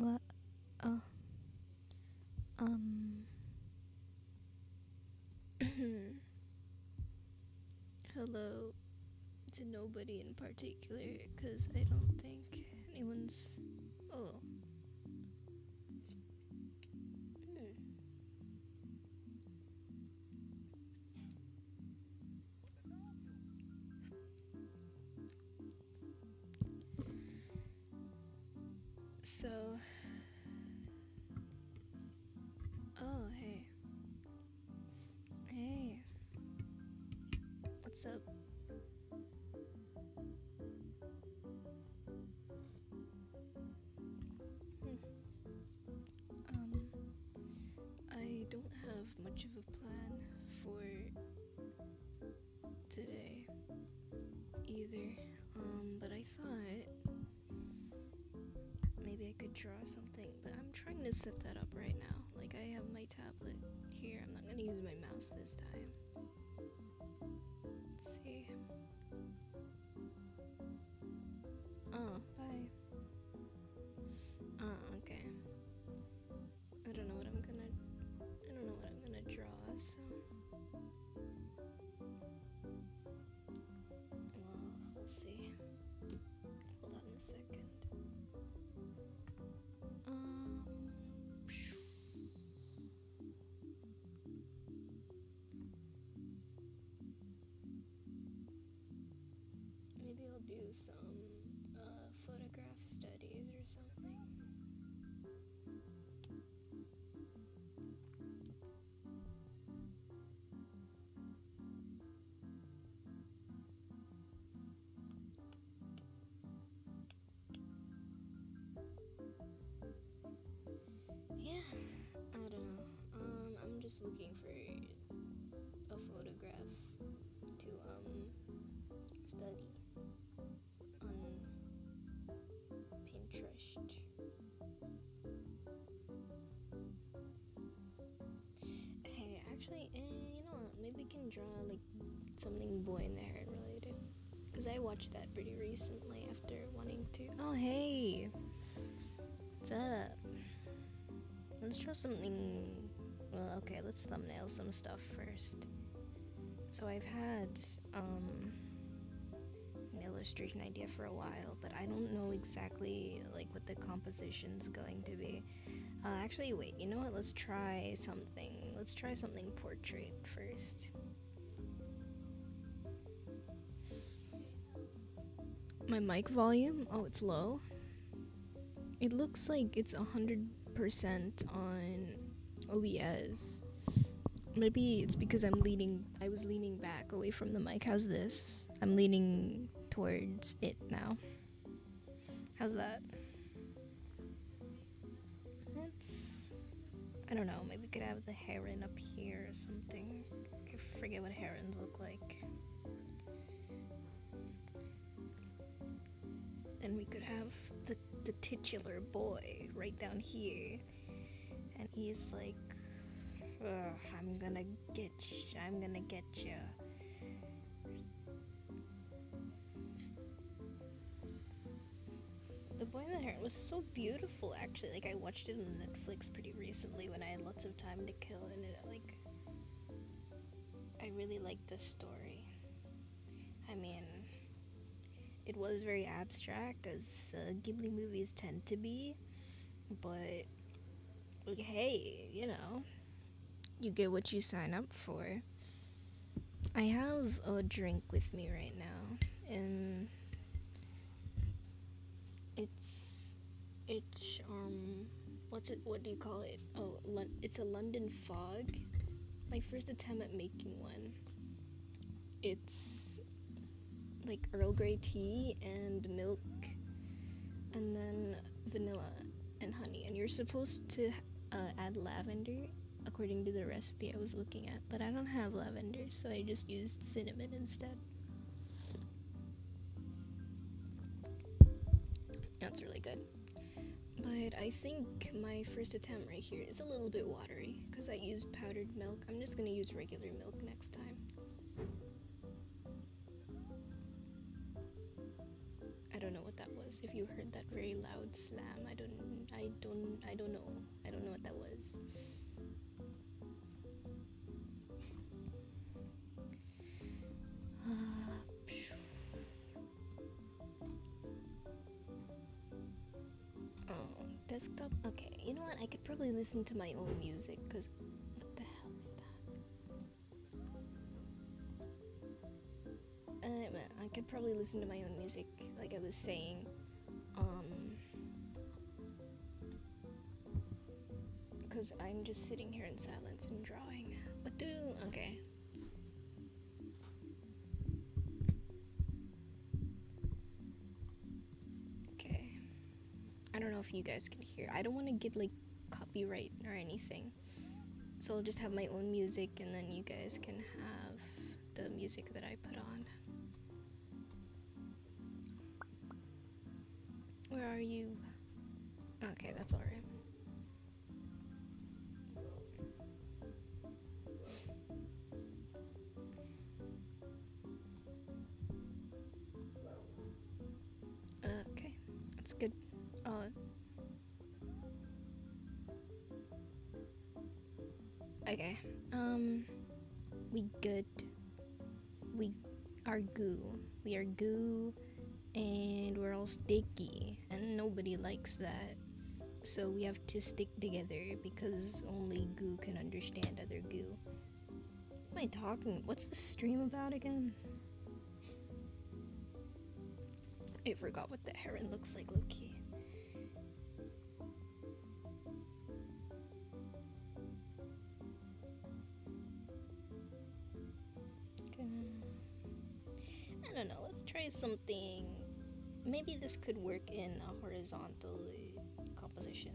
What? Oh. Um. Hello to nobody in particular, because I don't think anyone's. Oh. Hmm. So. Oh, hey. Hey. What's up? Hmm. Um. I don't have much of a plan for today either. But I thought maybe I could draw something, but I'm trying to set that up right now. Like, I have my tablet here. I'm not gonna use my mouse this time. Let's see. Oh, bye. Oh, okay. I don't know what I'm gonna. I don't know what I'm gonna draw. So, well, we'll see. Hold on a second. Um. Maybe I'll do some photograph studies or something. Yeah, I don't know. I'm just looking for a photograph to study on Pinterest. Hey, actually, you know what? Maybe we can draw like something Boy in the Heron related. Because I watched that pretty recently after wanting to. Oh, hey! What's up? Let's draw something. Well, okay, let's thumbnail some stuff first. So I've had an illustration idea for a while, but I don't know exactly like what the composition's going to be. Actually, wait. You know what? Let's try something. Let's try something portrait first. My mic volume? Oh, it's low. It looks like it's 100% on OBS. Maybe it's because I was leaning back away from the mic. How's this? I'm leaning towards it now. How's that? Let's, I don't know, maybe we could have the heron up here or something. I forget what herons look like. Then we could have the titular boy right down here. And he's like, I'm gonna get you. I'm gonna get you. The Boy and the Heron was so beautiful, actually. Like, I watched it on Netflix pretty recently when I had lots of time to kill, and I really liked the story. I mean, it was very abstract, as Ghibli movies tend to be, but like, hey, you know, you get what you sign up for. I have a drink with me right now, and it's what do you call it? Oh, it's a London Fog. My first attempt at making one. It's like Earl Grey tea and milk, and then vanilla and honey. And you're supposed to add lavender according to the recipe I was looking at, but I don't have lavender, so I just used cinnamon instead. That's really good. But I think my first attempt right here is a little bit watery because I used powdered milk. I'm just gonna use regular milk next time. I don't know what that was. was. If you heard that very loud slam, I don't know. I don't know what that was. Oh, desktop. Okay, you know what? I could probably listen to my own music, cause what the hell is that? I could probably listen to my own music, like I was saying. Because I'm just sitting here in silence and drawing. Okay. Okay. I don't know if you guys can hear. I don't want to get like copyright or anything. So I'll just have my own music and then you guys can have the music that I put on. Where are you? Okay, that's alright. Okay, that's good. Okay, we good. We are goo. We are goo, and we're all sticky, and nobody likes that. So we have to stick together because only goo can understand other goo. What am I talking? What's the stream about again? I forgot what the heron looks like, low-key. I don't know, let's try something. Maybe this could work in a horizontal composition.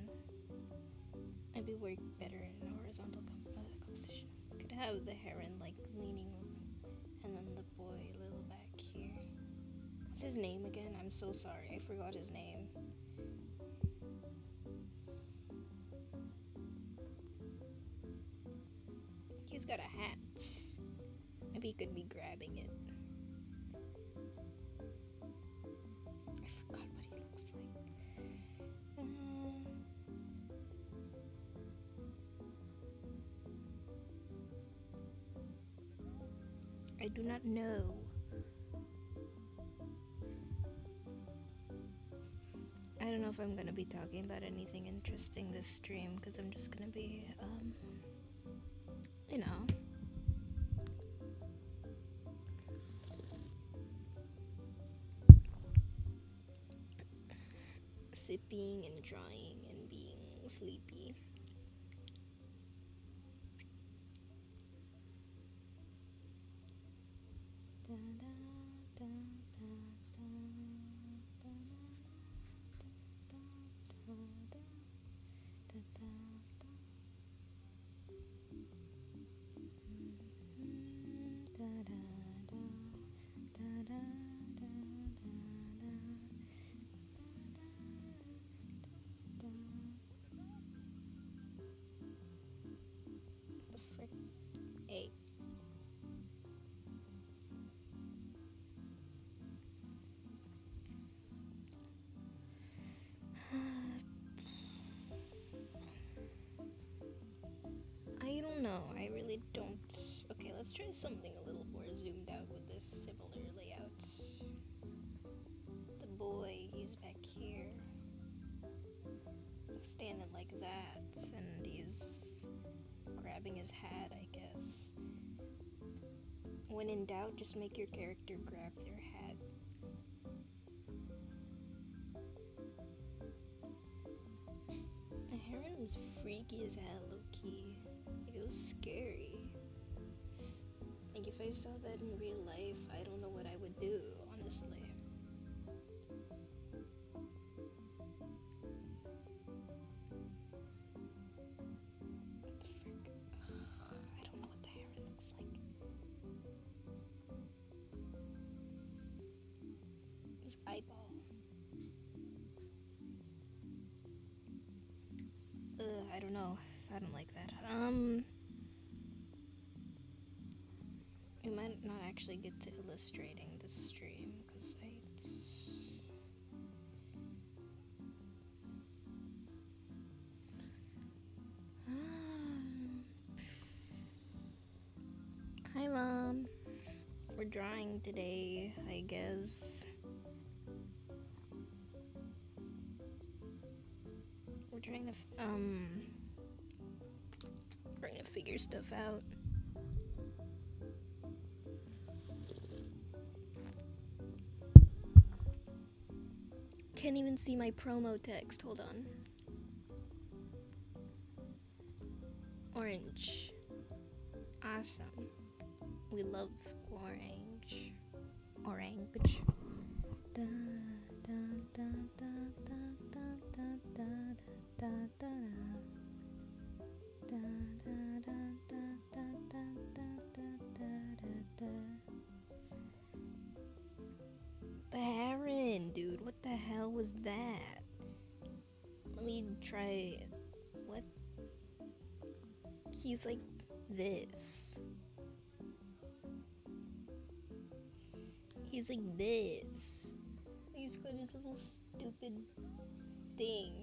Maybe work better in a horizontal composition. Could have the heron like leaning over, and then the boy a little back here. What's his name again? I'm so sorry, I forgot his name. He's got a hat. Maybe he could be grabbing it. I forgot what he looks like. I do not know. I don't know if I'm gonna be talking about anything interesting this stream because I'm just gonna be, you know. Sipping and drawing and being sleepy. The frick? Hey. I don't know. I really don't. Okay, let's try something a little more zoomed out with this similar layout. The boy, he's back here. Standing like that, and he's grabbing his hat, I guess. When in doubt, just make your character grab their hat. The heron was freaky as hell, low-key. Like, it was scary. Like, if I saw that in real life, I don't know what I would do, honestly. What the frick? Ugh, I don't know what the heron looks like. His eyeball. I don't know. I don't like that. We might not actually get to illustrating this stream because drawing today, I guess. We're trying to figure stuff out. Can't even see my promo text. Hold on. Orange. Awesome. We love orange. Orange. Da, da, da, da, da, da, da, da, da, da, da. Da, da, da, da, da, da, da, da, da. The heron, dude. What the hell was that? Let me try. What? He's like this. He's like this. He's got his little stupid thing.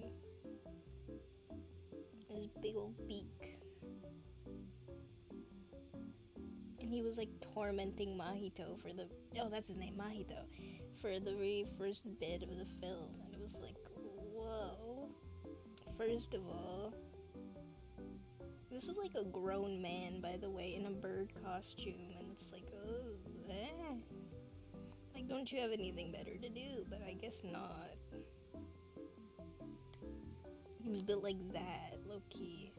His big old beak. And he was like tormenting Mahito for the... Oh, that's his name, Mahito. For the very first bit of the film. And it was like, whoa. First of all... This is like a grown man, by the way, in a bird costume. And it's like, oh, eh. Like, don't you have anything better to do? But I guess not. He was built like that, low-key.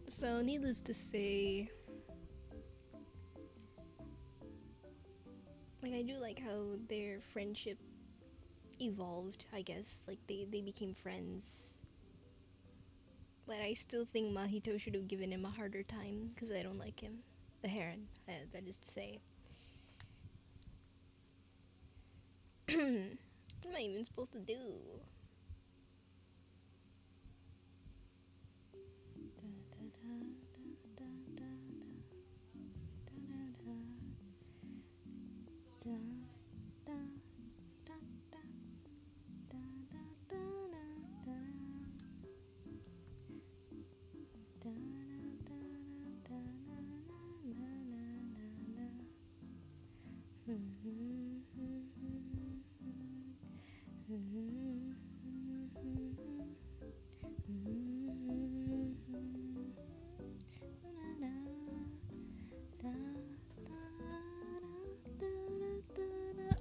So, needless to say, like, I do like how their friendship evolved, I guess. Like, they became friends. But I still think Mahito should have given him a harder time, because I don't like him. The heron, that is to say. What am I even supposed to do?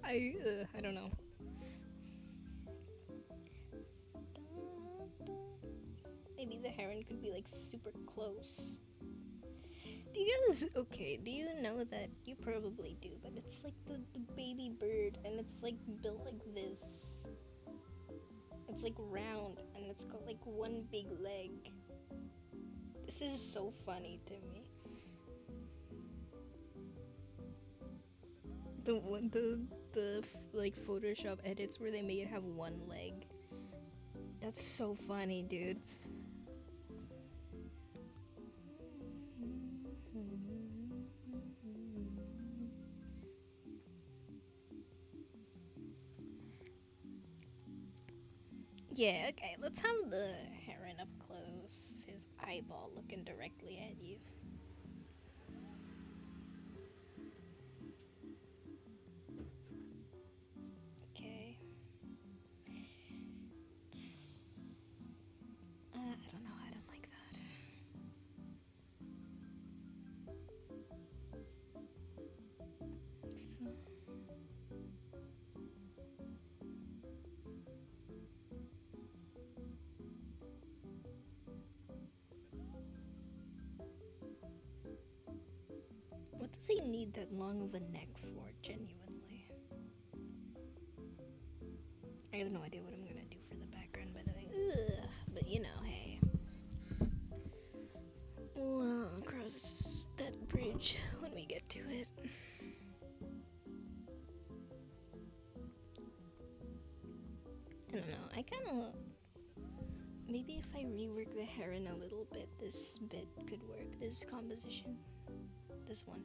I don't know. Maybe the heron could be like super close. Do you guys, okay, do you know that, you probably do, but it's like the baby bird, and it's like built like this. It's like round, and it's got like one big leg. This is so funny to me. The like Photoshop edits where they made it have one leg. That's so funny, dude. Yeah, okay, let's have the heron up close. His eyeball looking directly at you. Okay. I don't know, I don't like that. So... What does he need that long of a neck for, genuinely? I have no idea what I'm gonna do for the background, by the way. Ugh, but you know, hey. We'll cross that bridge when we get to it. I don't know, I kinda... Maybe if I rework the heron a little bit, this bit could work. This composition. This one.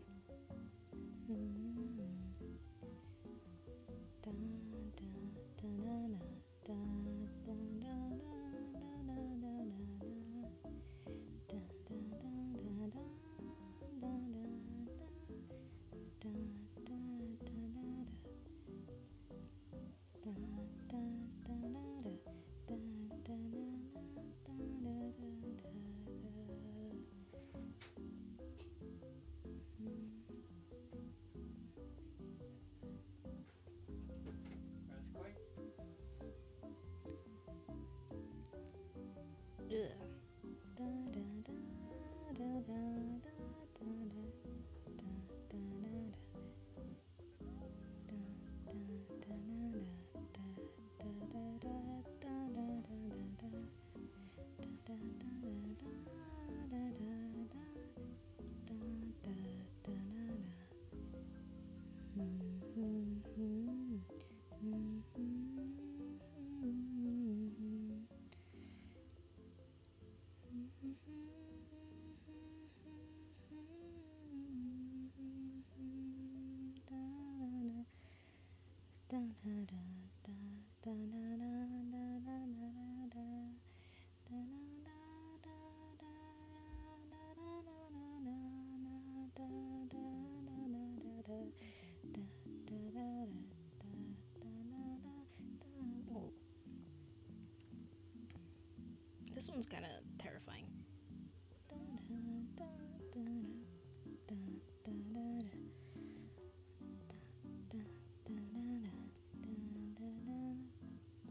This one's kind of terrifying.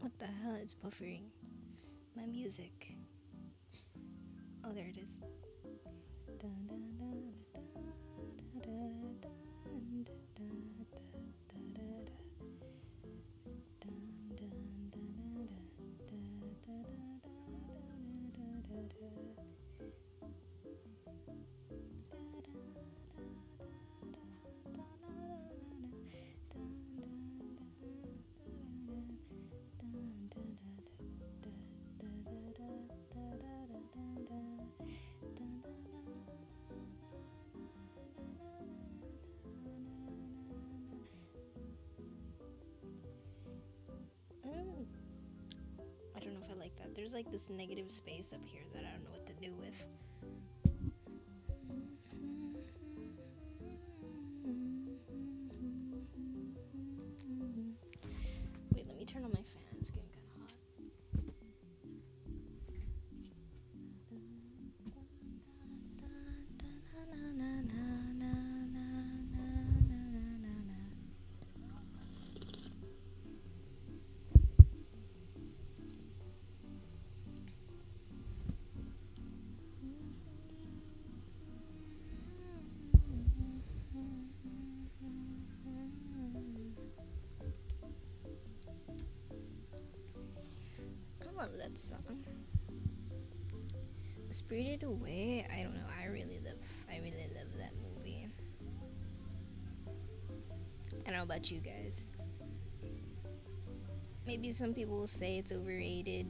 What the hell? It's buffering my music. Oh, there it is. I don't know if I like that. There's like this negative space up here that I don't know what to do with. Wait, let me turn on my fan. It's getting kind of hot. I love that song. Spirited Away, I don't know. I really love that movie. I don't know about you guys. Maybe some people will say it's overrated,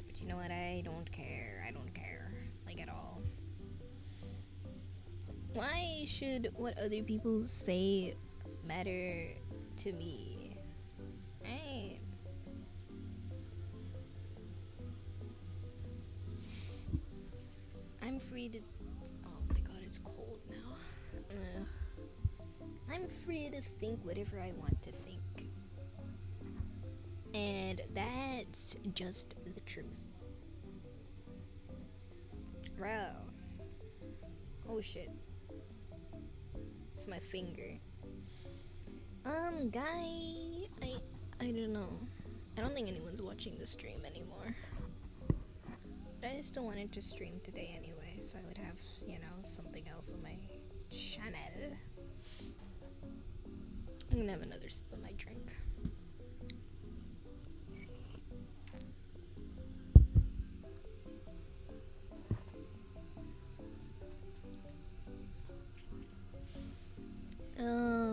but you know what? I don't care. I don't care, like, at all. Why should what other people say matter to me? I'm free to. Oh my god, it's cold now. I'm free to think whatever I want to think. And that's just the truth. Bro. Oh shit. It's my finger. Guy, I don't know. I don't think anyone's watching the stream anymore. But I still wanted to stream today anyway, so I would have, something else on my channel. I'm gonna have another sip of my drink.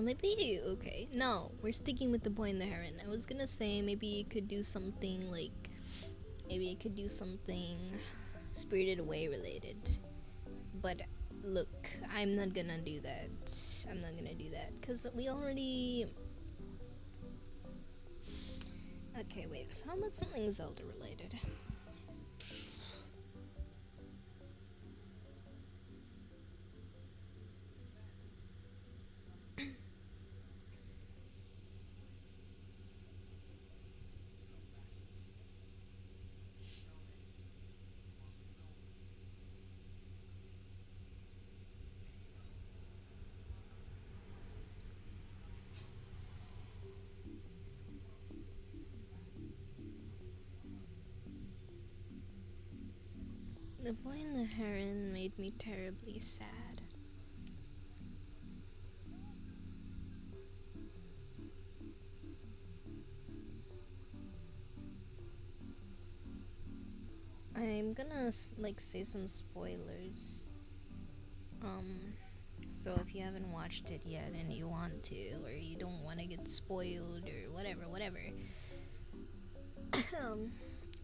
Maybe, okay. No, we're sticking with The Boy and the Heron. I was gonna say maybe it could do something like, Spirited Away related. But look, I'm not gonna do that. Because we already... Okay, wait, so how about something Zelda related? The Boy and the Heron made me terribly sad. I'm gonna say some spoilers. So if you haven't watched it yet and you want to, or you don't want to get spoiled or whatever,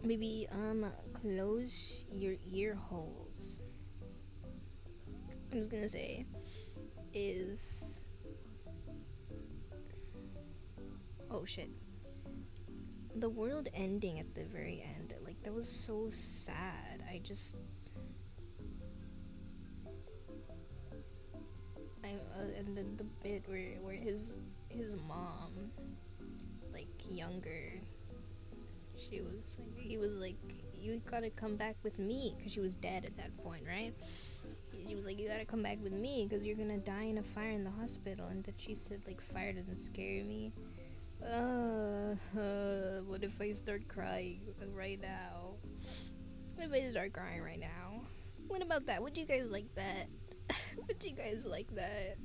maybe close your ear holes. I was gonna say is oh shit. The world ending at the very end, like, that was so sad. And then the bit where his mom, like, younger, He was like, you gotta come back with me, because she was dead at that point, right? She was like, you gotta come back with me, because you're gonna die in a fire in the hospital. And then she said, like, fire doesn't scare me. What if I start crying right now? What if I start crying right now? What about that? Would you guys like that? Would you guys like that?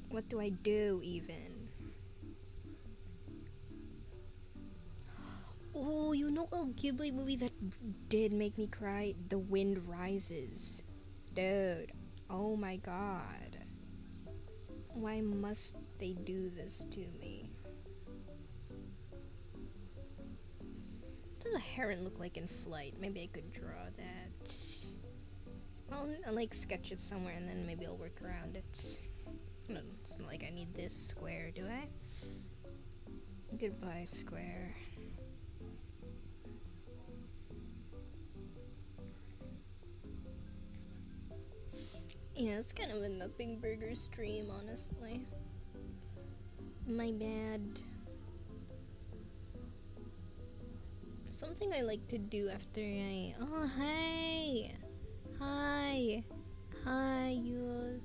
What do I do, even? Oh, you know a Ghibli movie that did make me cry? The Wind Rises. Dude, oh my god. Why must they do this to me? What does a heron look like in flight? Maybe I could draw that. I'll like sketch it somewhere and then maybe I'll work around it. It's not like I need this square, do I? Goodbye, square. Yeah, it's kind of a nothing burger stream, honestly. My bad. Something I like to do after I... Oh, hey! Hi! Hi, Yus.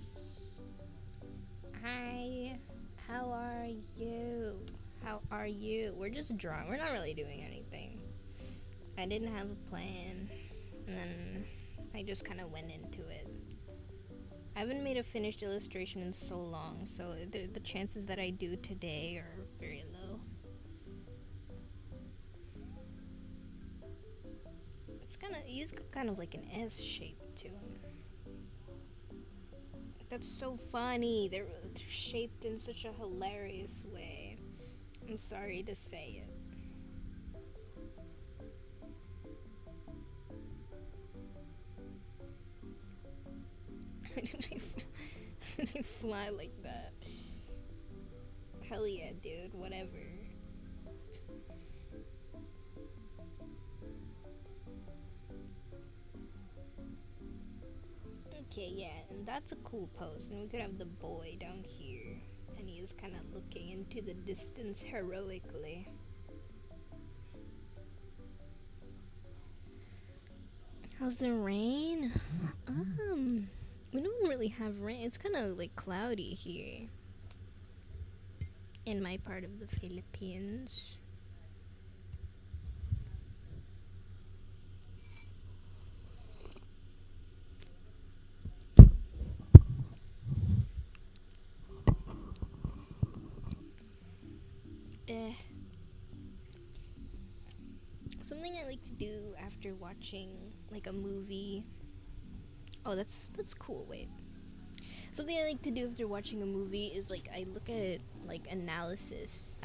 Hi. How are you? How are you? We're just drawing. We're not really doing anything. I didn't have a plan. And then I just kind of went into it. I haven't made a finished illustration in so long, so the chances that I do today are very low. He's kind of like an S shape to him. That's so funny. They're shaped in such a hilarious way. I'm sorry to say it. They fly like that. Hell yeah, dude. Whatever. Okay, yeah, and that's a cool pose. And we could have the boy down here, and he is kind of looking into the distance heroically. How's the rain? We don't really have rain. It's kind of like cloudy here in my part of the Philippines. Something I like to do after watching like a movie. Oh, that's cool. Wait. Something I like to do after watching a movie is like I look at like analyses.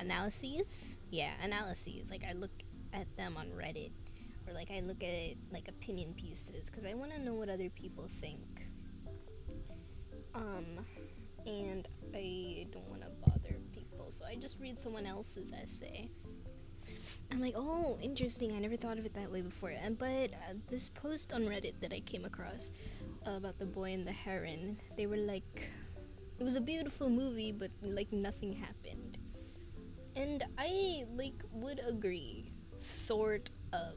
Yeah, analyses. Like I look at them on Reddit, or like I look at like opinion pieces because I want to know what other people think. And I don't want to bother people, so I just read someone else's essay. I'm like, oh, interesting. I never thought of it that way before. But this post on Reddit that I came across about the boy and the heron, they were like, it was a beautiful movie, but like nothing happened. And I like would agree, sort of.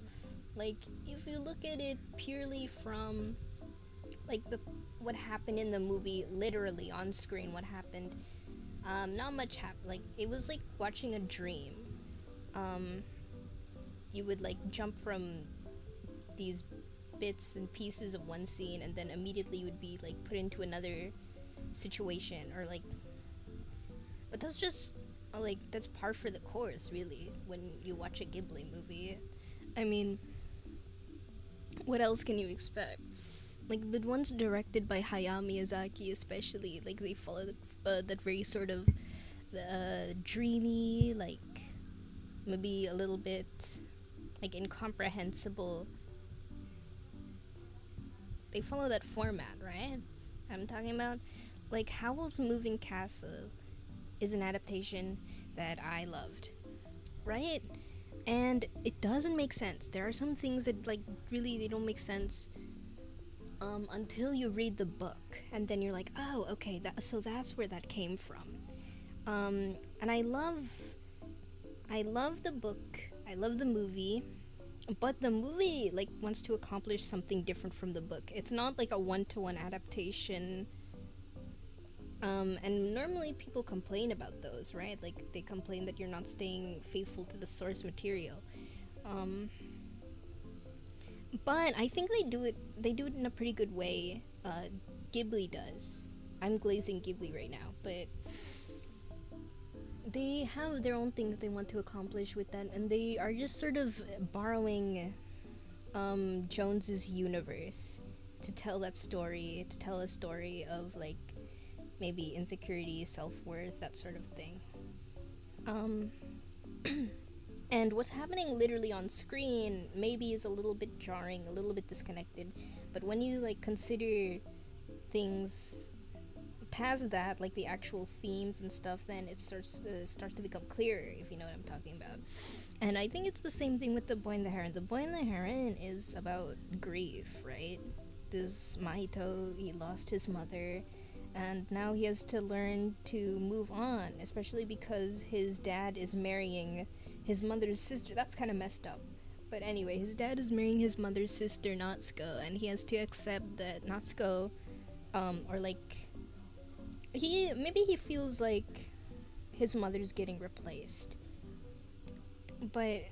Like if you look at it purely from like what happened in the movie, literally on screen, what happened. Not much happened. Like it was like watching a dream. You would like jump from these bits and pieces of one scene and then immediately you would be like put into another situation or like, but that's just like that's par for the course really when you watch a Ghibli movie. I mean, what else can you expect? Like the ones directed by Hayao Miyazaki especially, like they follow that very sort of dreamy, like maybe a little bit like incomprehensible. They follow that format, right? I'm talking about like Howl's Moving Castle is an adaptation that I loved, right? And it doesn't make sense. There are some things that like really they don't make sense until you read the book, and then you're like, oh, okay, so that's where that came from. And I love the book, I love the movie, but the movie like wants to accomplish something different from the book. It's not like a one-to-one adaptation. And normally people complain about those, right? Like they complain that you're not staying faithful to the source material. But I think they do it in a pretty good way. Ghibli does. I'm glazing Ghibli right now, but they have their own thing that they want to accomplish with that, and they are just sort of borrowing Jones's universe to tell that story, to tell a story of like maybe insecurity, self-worth, that sort of thing. And what's happening literally on screen maybe is a little bit jarring, a little bit disconnected, but when you like consider things past that, like the actual themes and stuff, then it starts to become clearer, if you know what I'm talking about. And I think it's the same thing with The Boy and the Heron. The Boy and the Heron is about grief, right? This Mahito, he lost his mother, and now he has to learn to move on, especially because his dad is marrying his mother's sister. That's kind of messed up. But anyway, his dad is marrying his mother's sister, Natsuko, and he has to accept that Natsuko, or like, he feels like his mother's getting replaced. But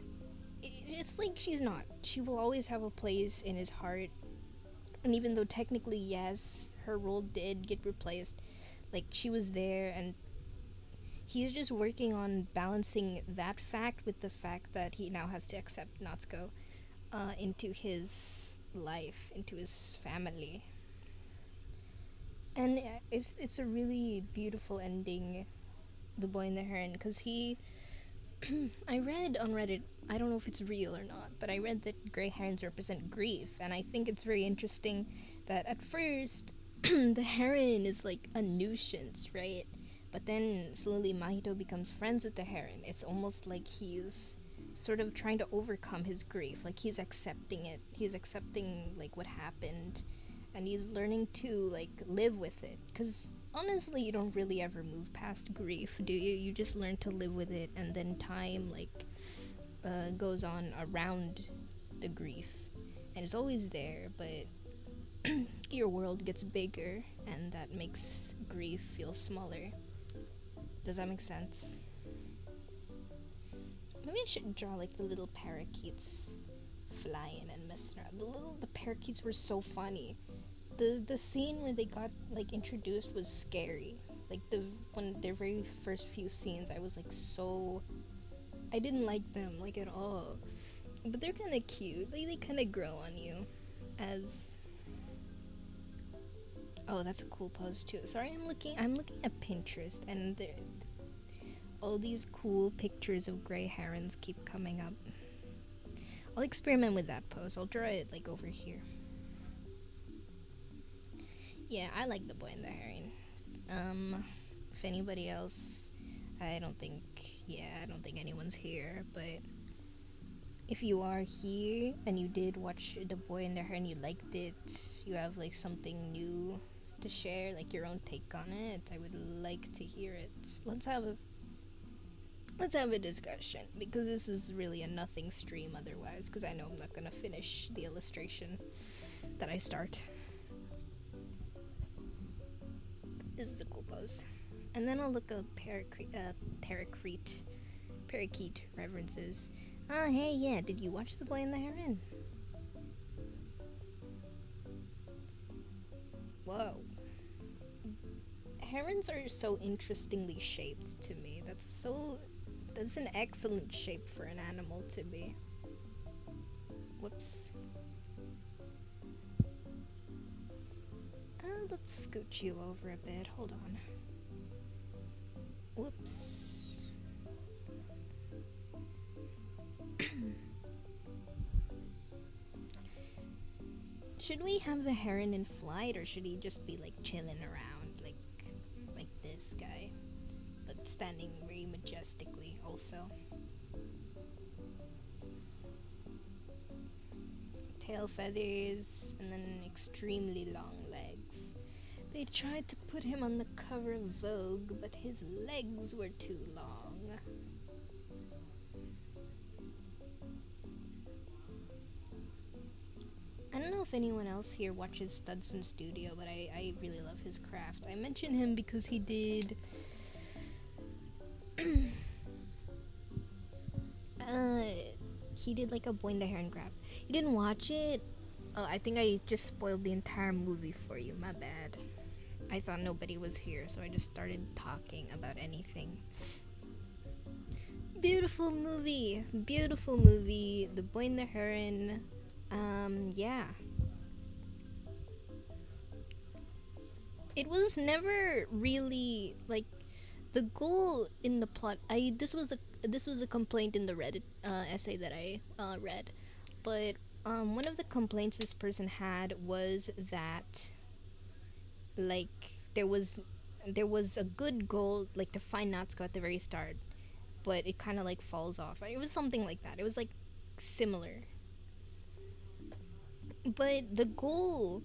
it's like she's not. She will always have a place in his heart. And even though technically, yes, her role did get replaced, like she was there, and he's just working on balancing that fact with the fact that he now has to accept Natsuko into his life, into his family. And it's a really beautiful ending, The Boy and the Heron, because he I read on Reddit, I don't know if it's real or not, but I read that gray herons represent grief, and I think it's very interesting that at first the heron is like a nuisance, right? But then slowly Mahito becomes friends with the heron. It's almost like he's sort of trying to overcome his grief, like he's accepting it. He's accepting like what happened, and he's learning to like live with it, because honestly you don't really ever move past grief, do you? You just learn to live with it, and then time like goes on around the grief, and it's always there, but your world gets bigger, and that makes grief feel smaller. Does that make sense? Maybe I should draw like the little parakeets flying and messing around. The parakeets were so funny. The scene where they got like introduced was scary. Like when their very first few scenes, I was like I didn't like them like at all. But they're kind of cute. Like they kind of grow on you as. Oh, that's a cool pose too. Sorry, I'm looking at Pinterest, and all these cool pictures of gray herons keep coming up. I'll experiment with that pose. I'll draw it like over here. Yeah, I like The Boy and the Heron. If anybody else, I don't think anyone's here, but if you are here and you did watch The Boy and the Heron, you liked it, you have like something new to share, like your own take on it, I would like to hear it. Let's have a discussion, because this is really a nothing stream otherwise, because I know I'm not gonna finish the illustration that I start. This is a cool pose. And then I'll look up parakeet references. Oh, hey, yeah, did you watch The Boy and the Heron? Whoa. Herons are so interestingly shaped to me. That's an excellent shape for an animal to be. Whoops. Let's scooch you over a bit. Hold on. Whoops. Should we have the heron in flight, or should he just be like chilling around like this guy, but standing very majestically also? tail feathers, and then extremely long legs. They tried to put him on the cover of Vogue, but his legs were too long. I don't know if anyone else here watches Studson Studio, but I really love his craft. I mention him because he did he did like a Boy in the Heron craft. You didn't watch it? Oh, I think I just spoiled the entire movie for you. My bad. I thought nobody was here, so I just started talking about anything. Beautiful movie. Beautiful movie. The Boy and the Heron. Yeah. It was never really like the goal in the plot. This was a complaint in the Reddit essay that I read, but one of the complaints this person had was that like there was a good goal, like to find Natsuko at the very start, but it kind of like falls off. It was something like that. It was like similar, but the goal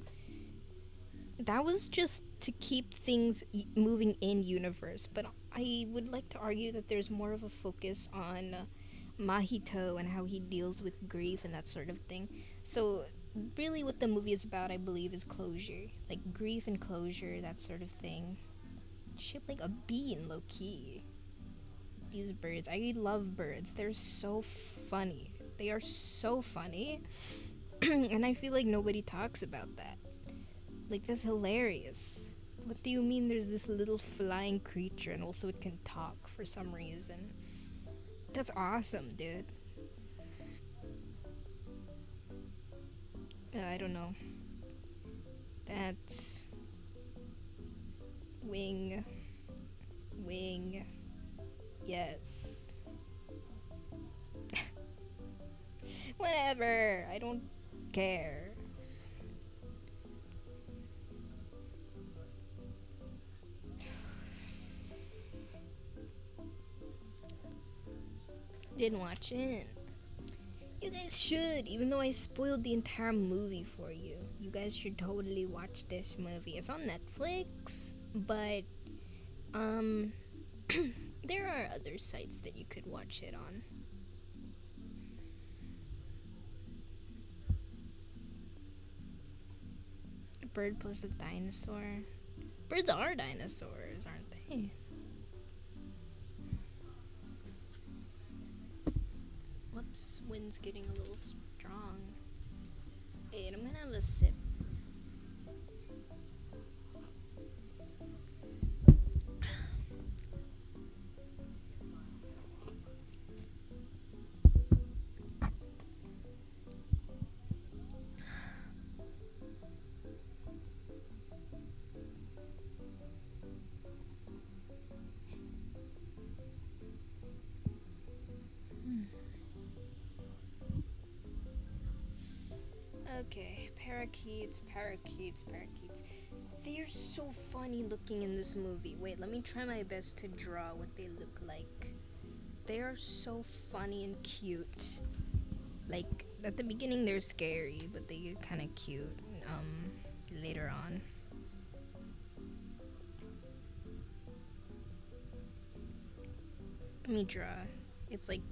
that was just to keep things moving in universe. But I would like to argue that there's more of a focus on Mahito and how he deals with grief and that sort of thing. So really what the movie is about, I believe, is closure, like grief and closure, that sort of thing. Shaped like a bee in low-key. These birds, I love birds. They're so funny. They are so funny. And I feel like nobody talks about that. Like, that's hilarious. What do you mean there's this little flying creature and also it can talk for some reason? That's awesome, dude. I don't know. That's wing. Yes. Whatever. I don't care. Didn't watch it. You guys should, even though I spoiled the entire movie for you. You guys should totally watch this movie. It's on Netflix, but there are other sites that you could watch it on. A bird plus a dinosaur. Birds are dinosaurs, aren't they? Whoops, wind's getting a little strong. Wait, I'm gonna have a sip. Okay, parakeets. They're so funny looking in this movie. Wait, let me try my best to draw what they look like. They are so funny and cute. Like, at the beginning they're scary, but they get kind of cute later on. Let me draw. It's like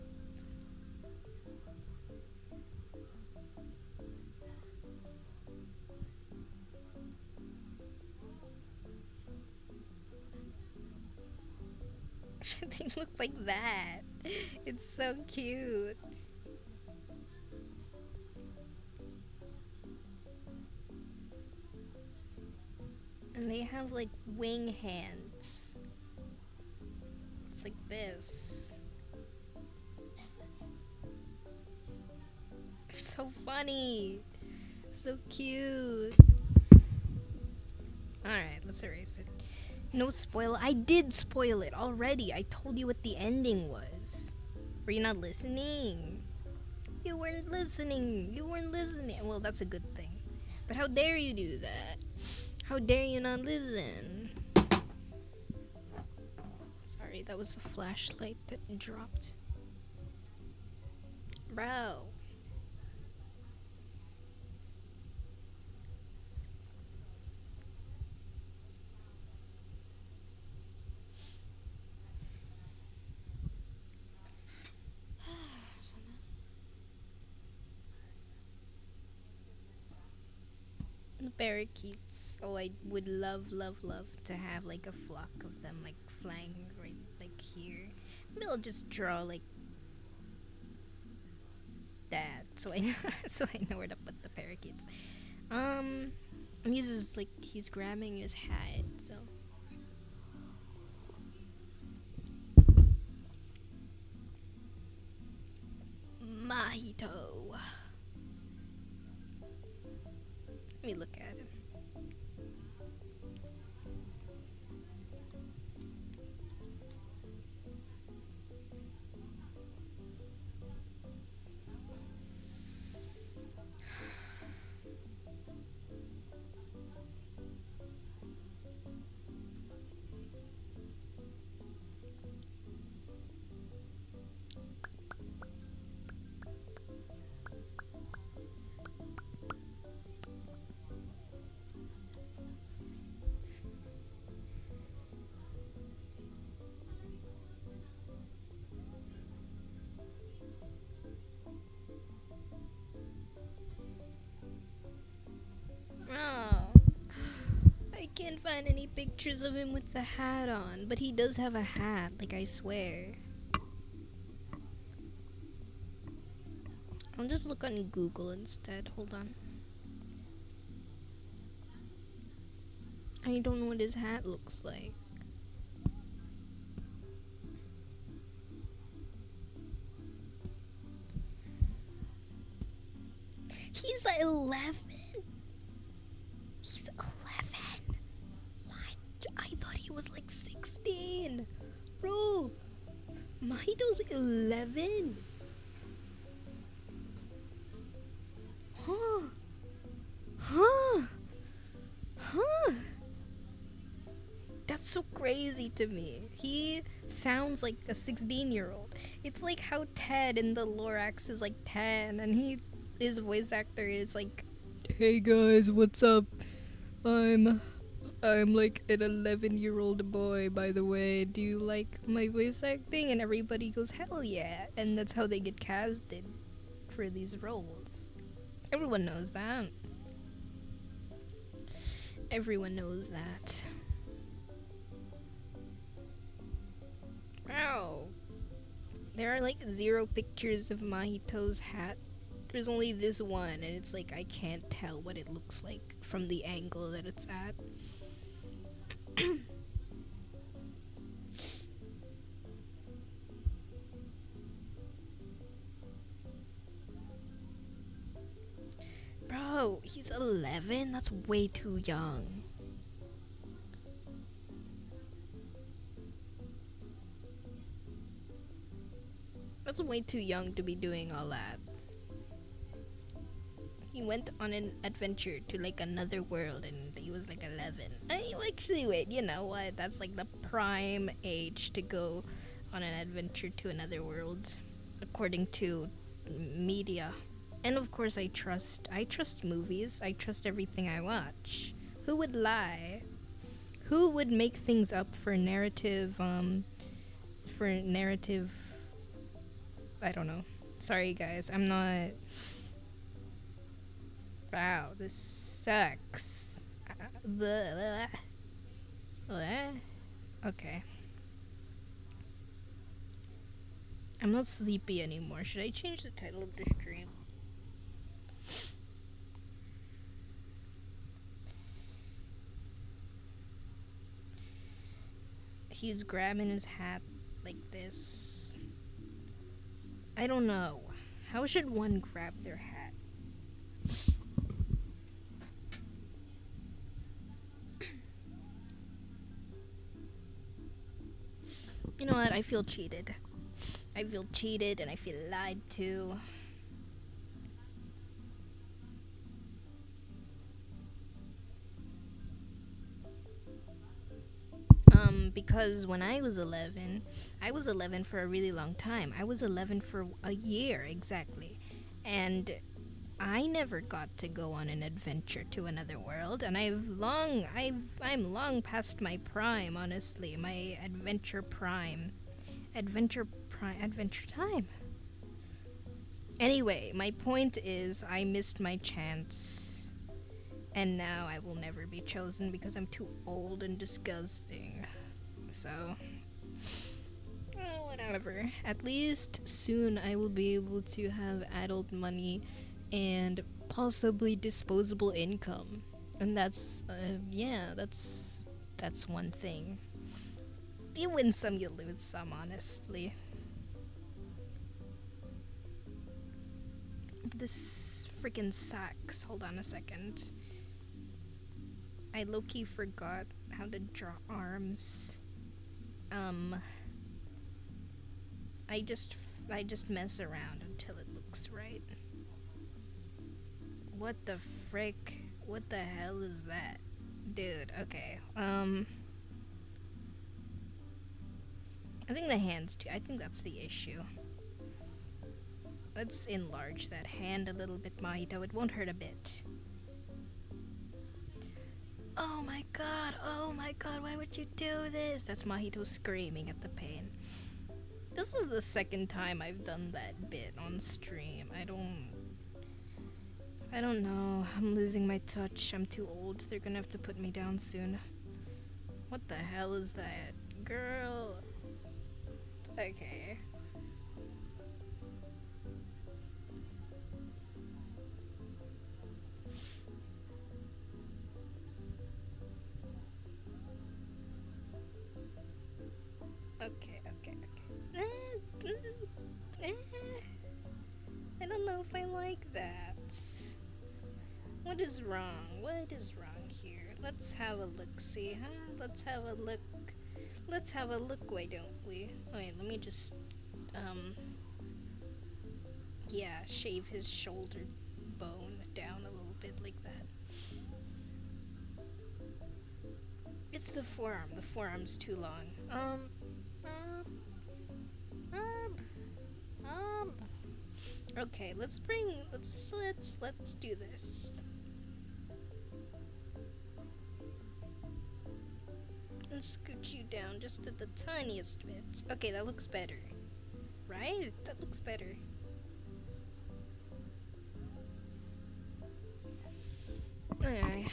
they look like that. It's so cute. And they have like wing hands. It's like this. So funny. So cute. Alright, let's erase it. No spoil. I did spoil it already. I told you what the ending was. Were you not listening? You weren't listening. Well, that's a good thing. But how dare you do that? How dare you not listen? Sorry, that was a flashlight that dropped. Bro. Parakeets. Oh, I would love, love, love to have like a flock of them, like flying right like here. Maybe I'll just draw like that, so I so I know where to put the parakeets. He's just like he's grabbing his hat, so. Mahito. Let me look at him. Oh, I can't find any pictures of him with the hat on, but he does have a hat, like I swear. I'll just look on Google instead. Hold on. I don't know what his hat looks like. He's 11. He's 11. What? I thought he was like 16. Bro, Mahito's 11. Huh? Huh? Huh? That's so crazy to me. He sounds like a 16-year-old. It's like how Ted in the Lorax is like 10, and his voice actor is like, "Hey guys, what's up? I'm like an 11-year-old boy, by the way. Do you like my voice acting?" And everybody goes, "Hell yeah!" And that's how they get casted for these roles. Everyone knows that. Everyone knows that. Wow. There are like 0 pictures of Mahito's hat. There's only this one, and it's like I can't tell what it looks like from the angle that it's at. Bro, he's 11? That's way too young. That's way too young to be doing all that. He went on an adventure to like another world and he was like 11. Actually, wait, you know what? That's like the prime age to go on an adventure to another world, according to media. And of course, I trust movies. I trust everything I watch. Who would lie? Who would make things up for narrative? I don't know. Sorry, guys. I'm not. Wow, this sucks. Okay. I'm not sleepy anymore. Should I change the title of the stream? He's grabbing his hat like this. I don't know. How should one grab their hat? You know what? I feel cheated. I feel cheated and I feel lied to. Because when I was 11 for a really long time. I was 11 for a year exactly. And I never got to go on an adventure to another world, and I'm long past my prime, honestly. My adventure time. Anyway, my point is I missed my chance. And now I will never be chosen because I'm too old and disgusting. So, whatever. At least soon I will be able to have adult money and possibly disposable income. And that's, yeah, that's one thing. You win some, you lose some, honestly. This freaking sucks. Hold on a second. I low-key forgot how to draw arms. I just mess around until it looks right. What the frick? What the hell is that? Dude, okay. I think the hand's too. I think that's the issue. Let's enlarge that hand a little bit, Mahito. It won't hurt a bit. Oh my god, why would you do this? That's Mahito screaming at the pain. This is the second time I've done that bit on stream. I don't know. I'm losing my touch. I'm too old. They're gonna have to put me down soon. What the hell is that? Girl. Okay. Okay. I don't know if I like that. What is wrong? What is wrong here? Let's have a look-see, huh? Let's have a look. Let's have a look, why don't we? Wait, let me just, yeah, shave his shoulder bone down a little bit like that. It's the forearm. The forearm's too long. Okay, let's do this. And scoot you down just at the tiniest bit. Okay, that looks better. Right? That looks better. Okay,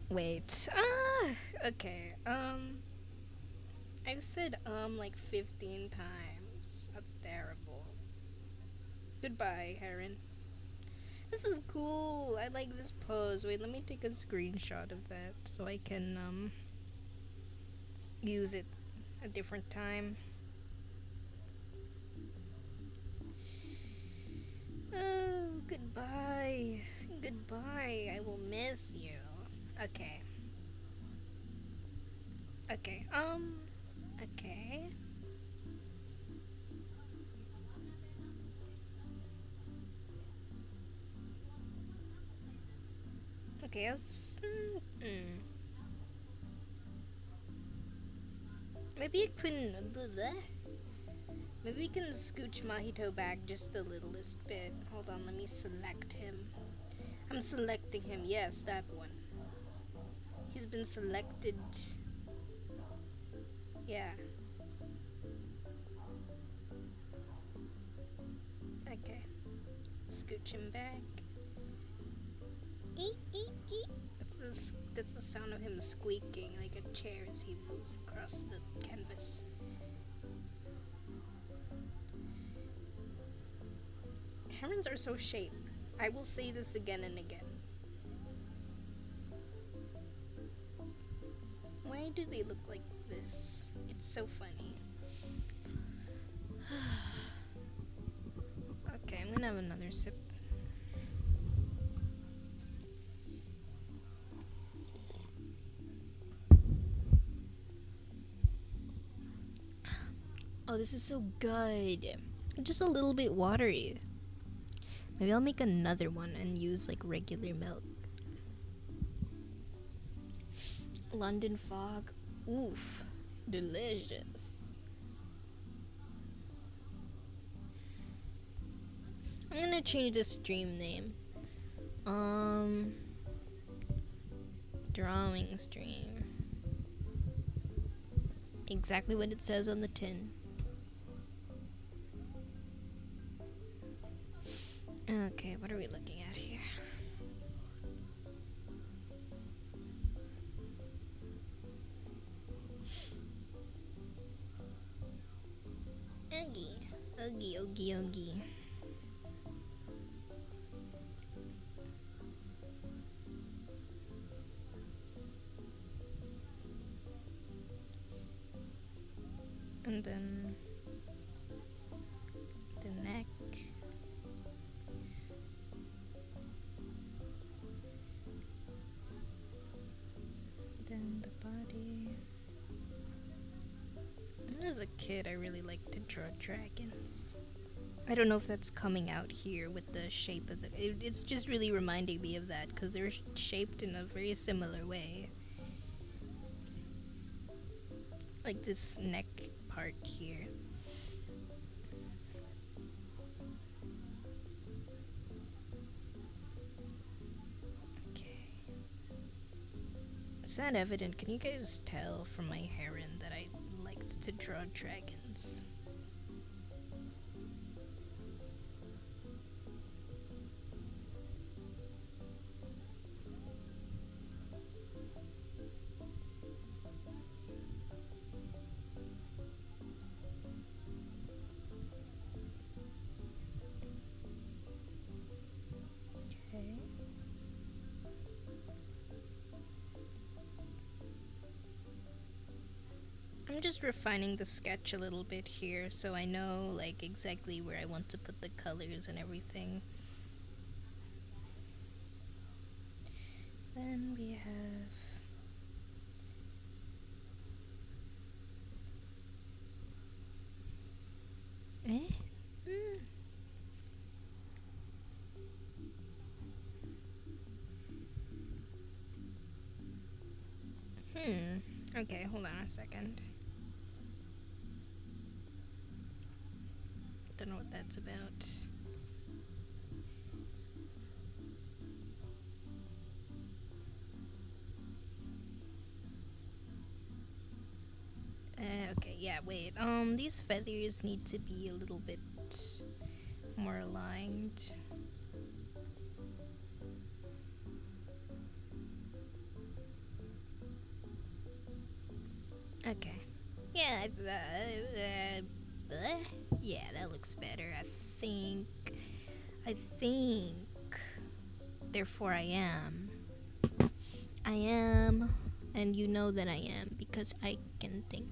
wait. Okay. I've said like 15 times. That's terrible. Goodbye, Heron. This is cool. I like this pose. Wait, let me take a screenshot of that so I can use it a different time. Oh, goodbye. Goodbye. I will miss you. Okay. Okay. Okay. Okay, maybe I couldn't do that. Maybe we can scooch Mahito back just the littlest bit. Hold on, let me select him. I'm selecting him. Yes, that one. He's been selected. Yeah. Okay. Scooch him back. Eek, eek, eek. That's the sound of him squeaking like a chair as he moves across the canvas. Herons are so shape. I will say this again and again. Why do they look like this? It's so funny. Okay, I'm gonna have another sip. Oh, this is so good. Just a little bit watery. Maybe I'll make another one and use like regular milk. London fog. Oof. Delicious. I'm gonna change the stream name. drawing stream. Exactly what it says on the tin. Okay, what are we looking at here? Oogie, oogie, oogie, oogie. And then the neck. Then the body. When I was a kid, I really liked to draw dragons. I don't know if that's coming out here with the shape of the... It's just really reminding me of that, because they're shaped in a very similar way. Like this neck part here. Okay. Is that evident? Can you guys tell from my heron that I liked to draw dragons? I'm just refining the sketch a little bit here so I know like exactly where I want to put the colors and everything. Then we have Okay, hold on a second. Don't know what that's about. Okay, yeah, wait. These feathers need to be a little bit more aligned. Okay. Yeah, yeah, that looks better. I think. Therefore, I am. I am, and you know that I am because I can think.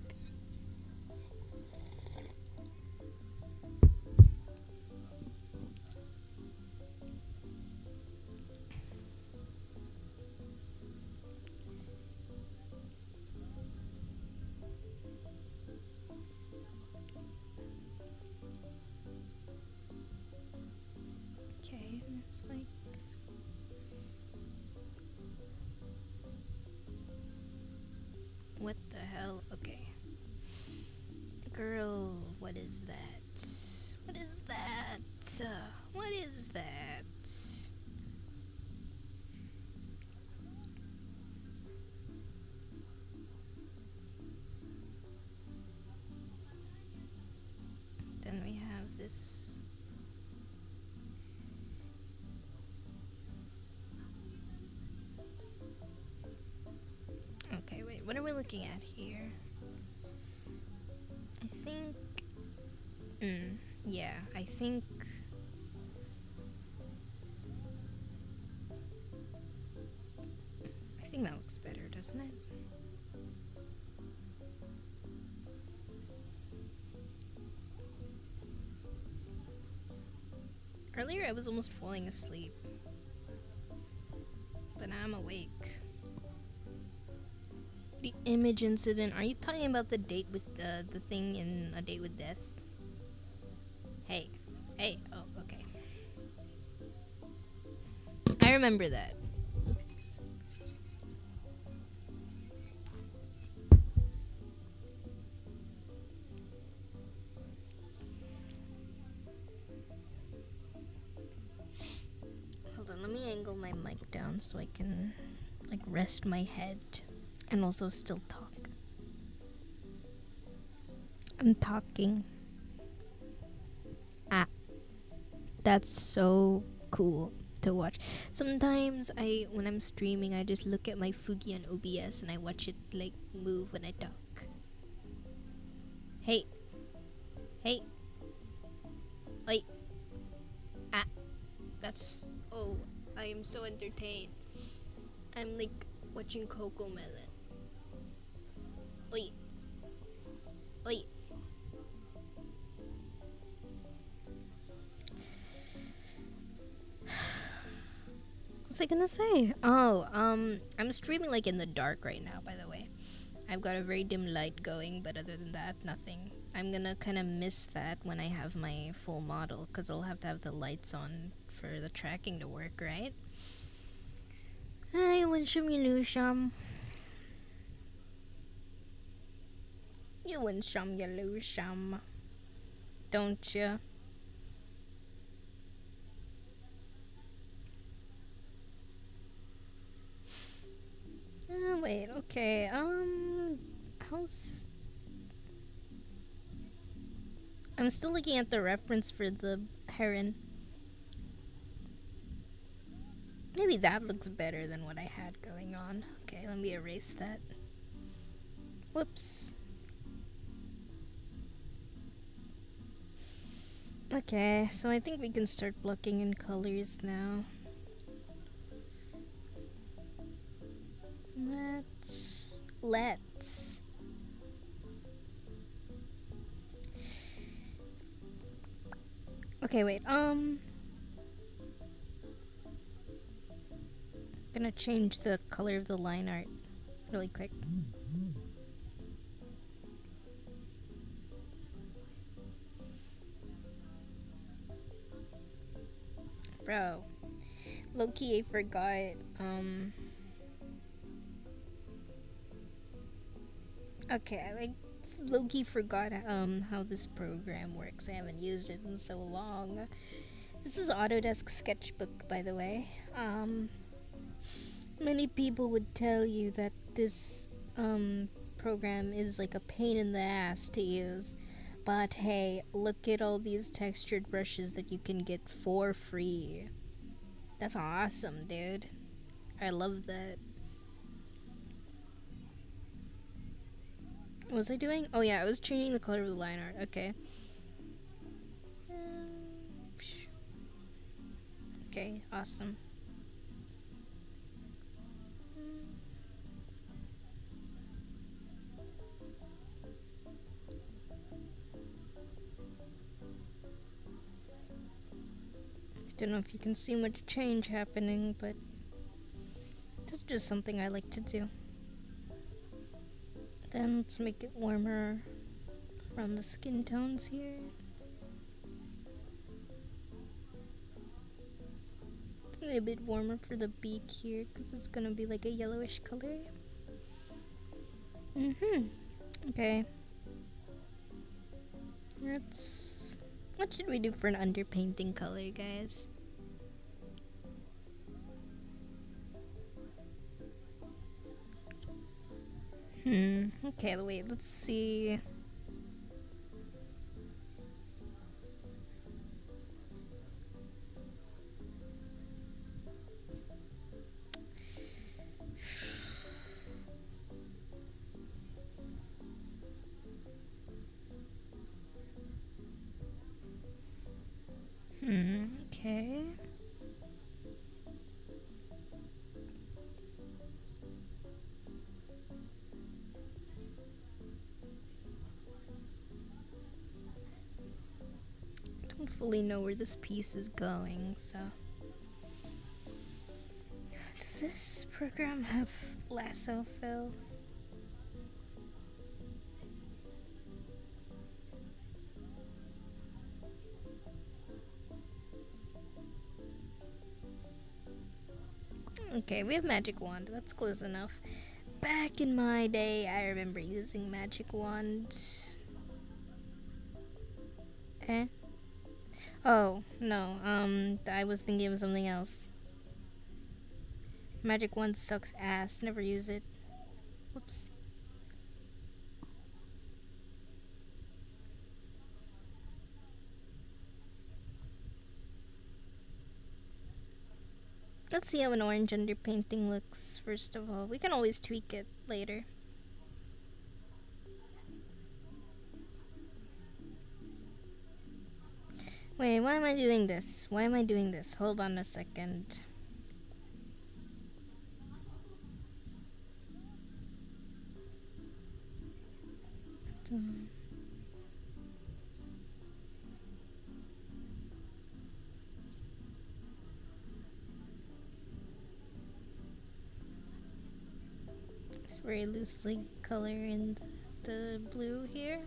Okay, it's like. What the hell? Okay. Girl, what is that? What is that? What is that? Then we have this. Okay, wait, what are we looking at here? I think. Yeah, I think. I think that looks better, doesn't it? Earlier I was almost falling asleep, but now I'm awake. The image incident. Are you talking about the date with the thing in A Date with Death? Hey. Oh, okay. I remember that. Hold on, let me angle my mic down so I can like rest my head and also still talk. I'm talking. Ah, that's so cool to watch. Sometimes when I'm streaming, I just look at my Fugi on OBS and I watch it like move when I talk. Hey, hey, wait, ah, that's, oh, I am so entertained. I'm like watching Coco Melon. Wait, wait. What was I gonna say? Oh, I'm streaming like in the dark right now, by the way. I've got a very dim light going, but other than that, nothing. I'm gonna kind of miss that when I have my full model, because I'll have to have the lights on for the tracking to work, right? Ay, win some, you lose some. You win some, you lose some. Don't you? Wait, okay, how's... I'm still looking at the reference for the heron. Maybe that looks better than what I had going on. Okay, let me erase that. Whoops. Okay, so I think we can start blocking in colors now. Let's. Okay, wait, gonna change the color of the line art really quick. Bro, low-key I forgot, okay, I like low-key forgot how this program works. I haven't used it in so long. This is Autodesk Sketchbook, by the way. Many people would tell you that this program is like a pain in the ass to use. But hey, look at all these textured brushes that you can get for free. That's awesome, dude. I love that. What was I doing? Oh yeah, I was changing the color of the line art. Okay. Okay, awesome. Don't know if you can see much change happening, but this is just something I like to do. Then let's make it warmer around the skin tones here. Maybe a bit warmer for the beak here, because it's gonna be like a yellowish color. Okay. What should we do for an underpainting color, guys? Okay, wait, let's see. Okay. I don't fully know where this piece is going, so. Does this program have lasso fill? Okay, we have magic wand. That's close enough. Back in my day, I remember using magic wand. Eh? Oh, no. I was thinking of something else. Magic wand sucks ass. Never use it. Whoops. Let's see how an orange underpainting looks, first of all. We can always tweak it later. Wait, why am I doing this? Why am I doing this? Hold on a second. It's very loosely color in the blue here.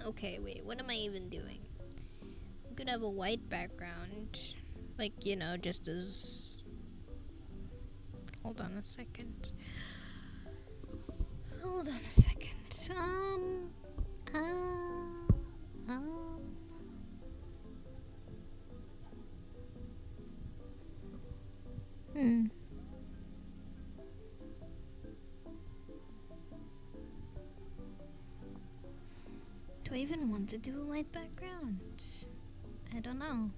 Okay, wait, what am I even doing? I could have a white background. Like, you know, just as... Hold on a second. Hold on a second. Do I even want to do a white background? I don't know.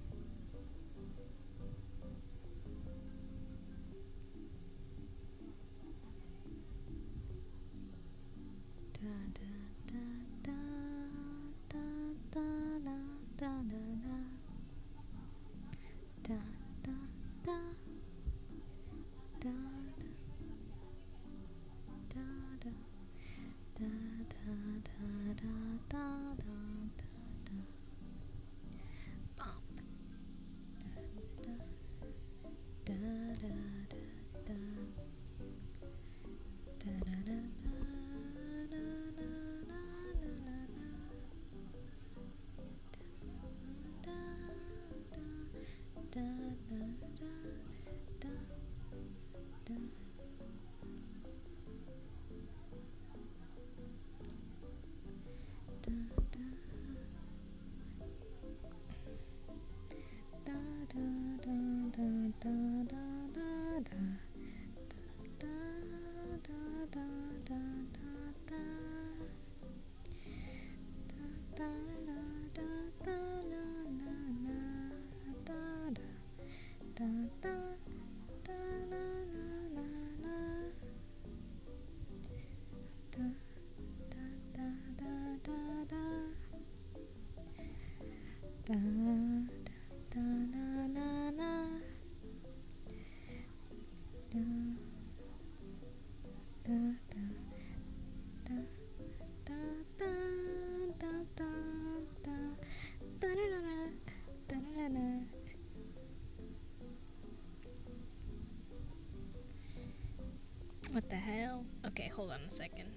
What the hell? Okay, hold on a second.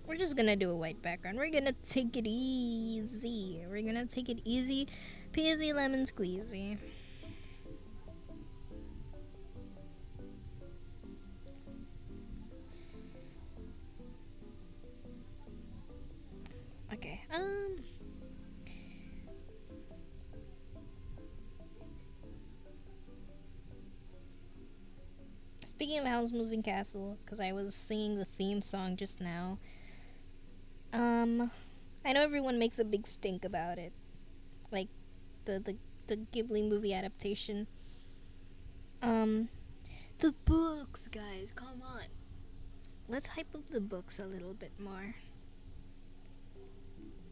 We're just gonna do a white background. We're gonna take it easy. We're gonna take it easy peasy lemon squeezy. Okay, speaking of Howl's Moving Castle, because I was singing the theme song just now. I know everyone makes a big stink about it. Like, the Ghibli movie adaptation. The books, guys, come on. Let's hype up the books a little bit more.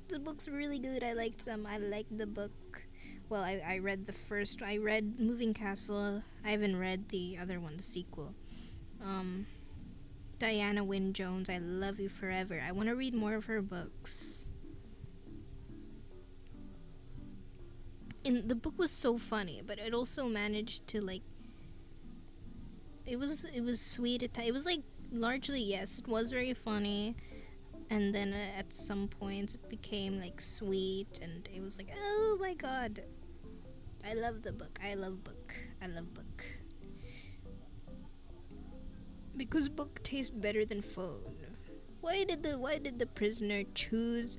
The book's really good. I liked them. I liked the book. Well, I read the first. I read Moving Castle. I haven't read the other one, the sequel. Diana Wynne Jones, I love you forever. I want to read more of her books. And the book was so funny, but it also managed to, like, it was sweet. It was like largely, yes, it was very funny, and then at some points it became like sweet, and it was like, oh my god, I love the book. I love book. Because book tastes better than phone. Why did the prisoner choose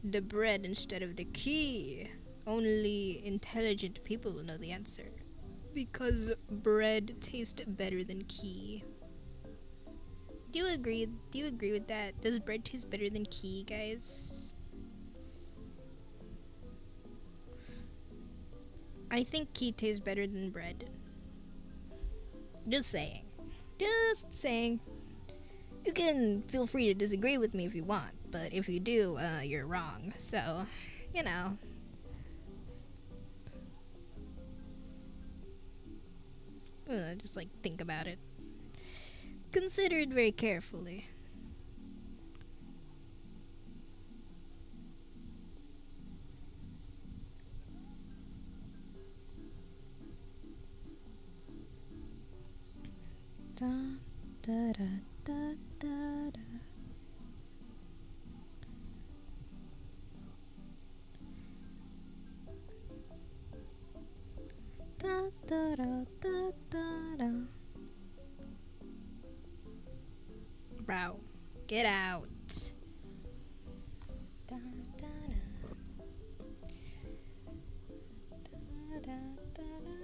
the bread instead of the key? Only intelligent people will know the answer. Because bread tastes better than key. Do you agree? Do you agree with that? Does bread taste better than key, guys? I think key tastes better than bread. Just saying. Just saying. You can feel free to disagree with me if you want, but if you do, you're wrong. So, you know. Just like think about it. Consider it very carefully. Da, da, da, da, da, da. Da, da, da, da, da, da. Bro, get out. Da, da, da. Da, da, da, da.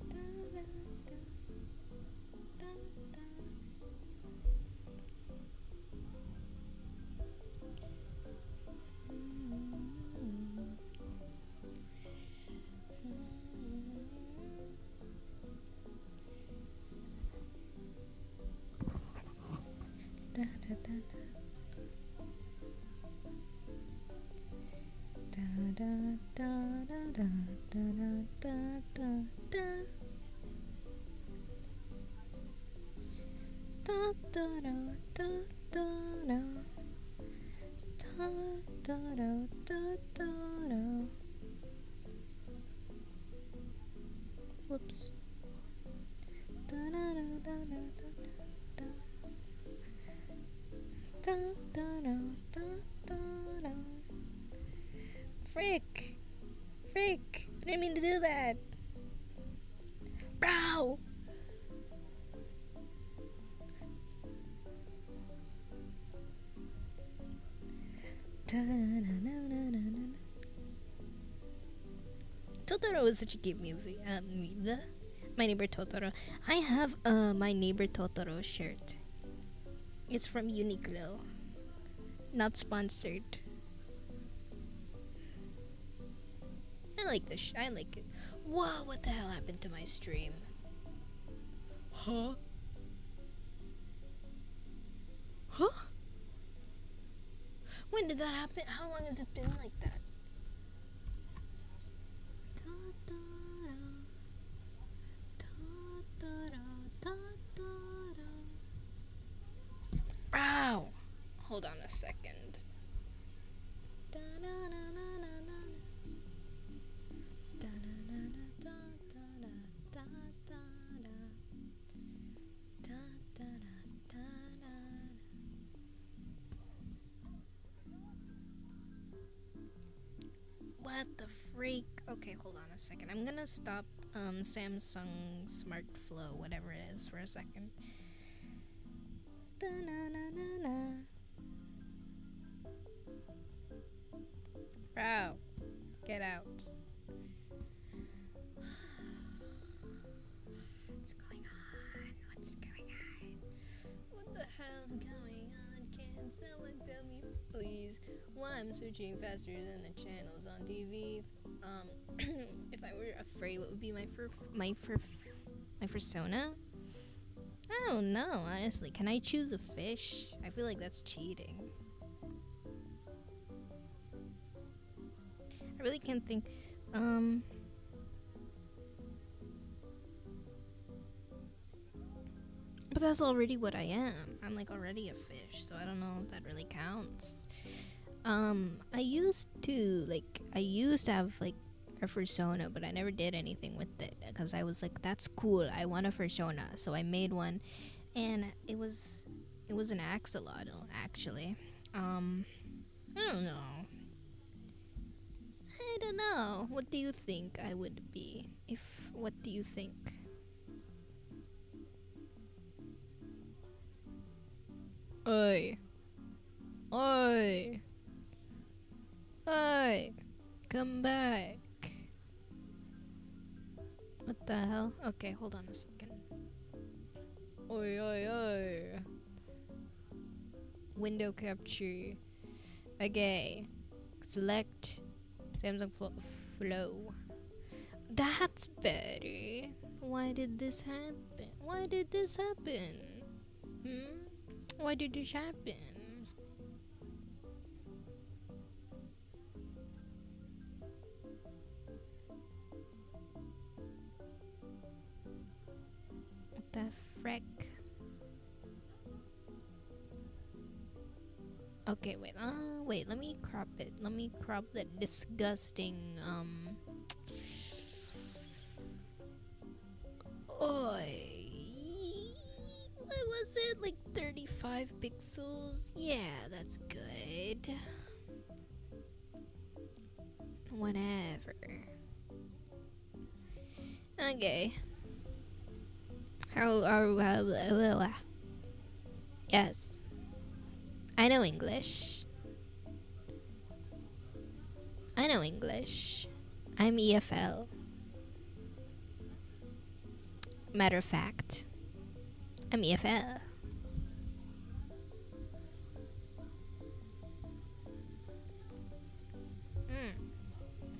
Da, da, da. Da, da. Da, da, da, da. Da, da, da, da, da, da, da, da. Da, da, da, da, da, da. Da, da, da, da, da, da. Whoops. Da, da, da, da, da, da, da. Da, da, da, da, da, da. Frick! Frick! I didn't mean to do that! Bro! Totoro is such a cute movie. My Neighbor Totoro. I have My Neighbor Totoro shirt. It's from Uniqlo. Not sponsored. I like this. I like it. Whoa! What the hell happened to my stream? Huh? Huh? When did that happen? How long has it been like that? Ow! Hold on a second. What the freak? Okay, hold on a second. I'm gonna stop Samsung Smart Flow, whatever it is, for a second. Bro, get out. What's going on? What's going on? What the hell's going on? Can someone tell me, please, why I'm searching faster than the channels on TV? If I were afraid, what would be my persona? I don't know, honestly. Can I choose a fish? I feel like that's cheating. I really can't think. But that's already what I am. I'm like already a fish, so I don't know if that really counts. I used to have like a persona, but I never did anything with it because I was like, that's cool. I want a persona, so I made one, and it was an axolotl actually. I don't know. I don't know. What do you think I would be? What do you think? Oi. Oi. Oi. Come back. What the hell? Okay, hold on a second. Oi, oi, oi. Window capture. Okay. Select Samsung Flow. That's better. Why did this happen? Why did this happen? Why did this happen? What the frick? Okay, wait, let me crop it. Let me crop that disgusting, Oi. What was it? Like 35 pixels? Yeah, that's good. Whatever. Okay. Yes. I know English. I know English. I'm EFL. Matter of fact, I'm EFL.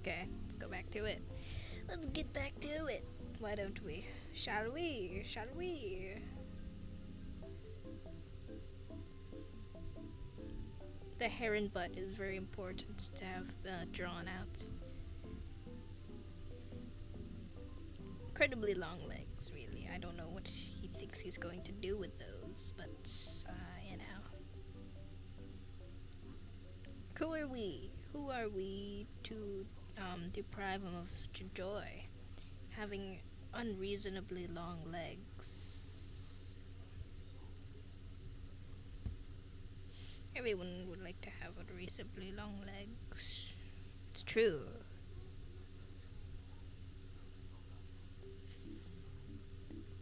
Okay, let's go back to it. Let's get back to it. Why don't we? Shall we? Shall we? The heron butt is very important to have drawn out. Incredibly long legs, really. I don't know what he thinks he's going to do with those, but, you know. Who are we? Who are we to deprive him of such a joy? Having unreasonably long legs. Everyone would like to have unreasonably long legs. It's true.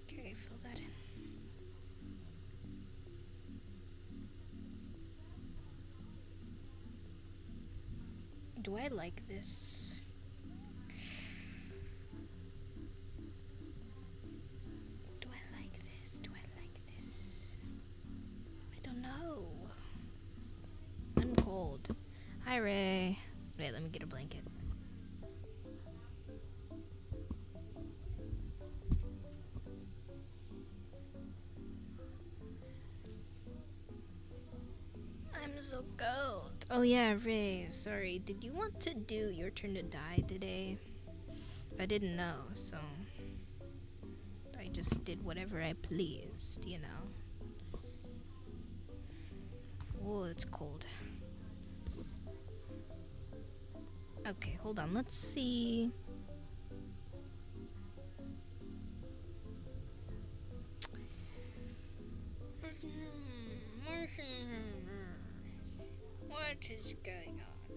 Okay, fill that in. Do I like this? Do I like this? Do I like this? I don't know. I'm cold. Hi, Ray. Wait, let me get a blanket. I'm so cold. Oh yeah, Ray, sorry. Did you want to do Your Turn to Die today? I didn't know, so I just did whatever I pleased, you know. Oh, it's cold. Okay, hold on. Let's see. What is going on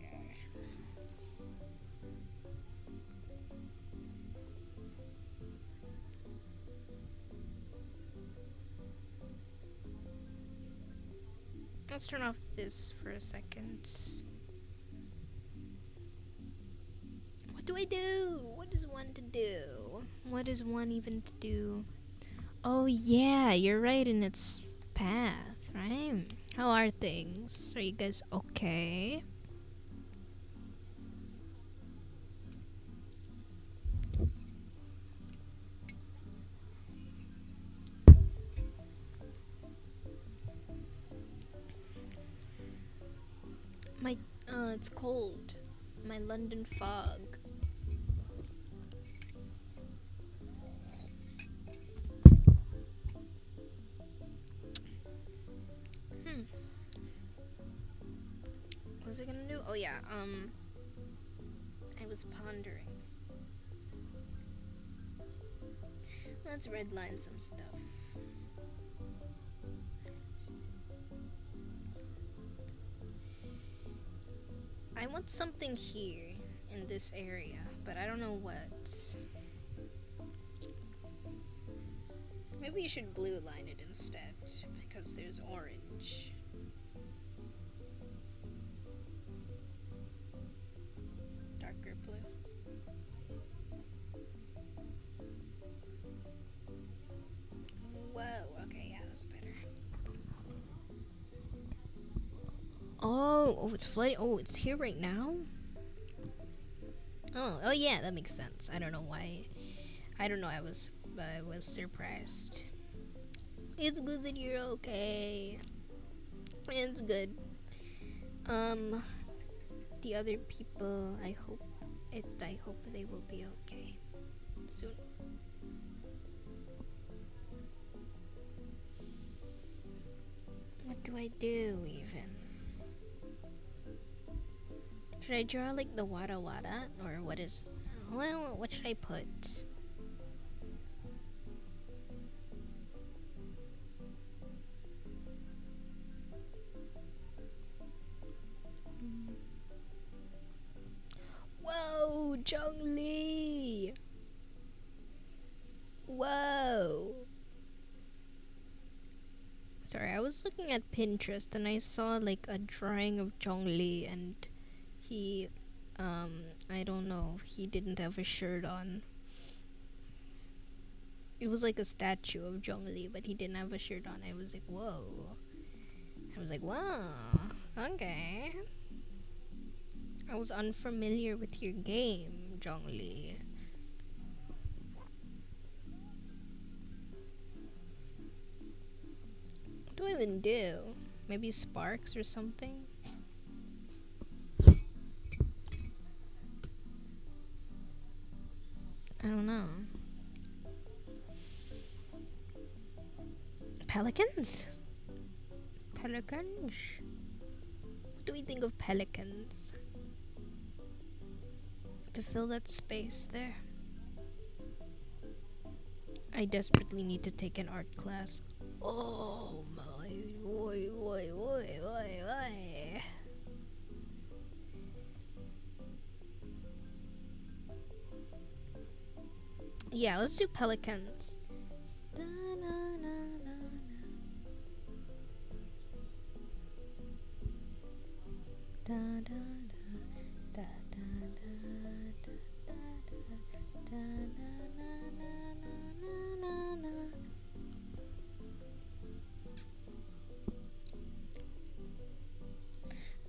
here? Let's turn off this for a second. What do I do? What is one to do? What is one even to do? Oh yeah, you're right in its path, right? How are things? Are you guys okay? It's cold. My London fog. What was I gonna do? Oh yeah, I was pondering. Let's redline some stuff. I want something here in this area, but I don't know what. Maybe you should blue line it instead, because there's orange. Darker blue. Whoa, okay, yeah, that's better. Oh, it's flooding. Oh, it's here right now? Oh yeah, that makes sense. I don't know why. I don't know, I was surprised. It's good that you're okay. It's good. The other people, I hope they will be okay soon. What do I do even? Should I draw like the Wada Wada, or what is? Well, what should I put? Whoa, Zhongli! Whoa! Sorry, I was looking at Pinterest and I saw like a drawing of Zhongli, and he, I don't know, he didn't have a shirt on. It was like a statue of Zhongli, but he didn't have a shirt on. I was like, whoa. I was like, wow, okay. I was unfamiliar with your game, Zhongli. What do I even do? Maybe sparks or something? I don't know. Pelicans? Pelicans? What do we think of pelicans? To fill that space there. I desperately need to take an art class. Oh my, oi. Yeah, let's do pelicans. Da, na, na, na, na. Da, da, da, da, da, da, da, da, da, na, na, na, na, na.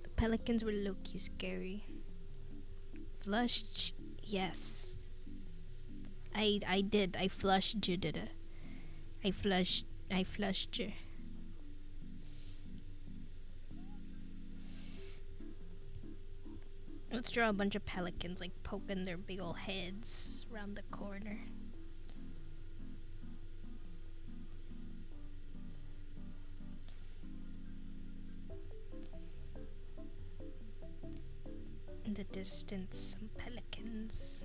The pelicans were low-key scary. Flushed, yes. I did. I flushed you, did it? I flushed you. Let's draw a bunch of pelicans like poking their big old heads around the corner. In the distance, some pelicans.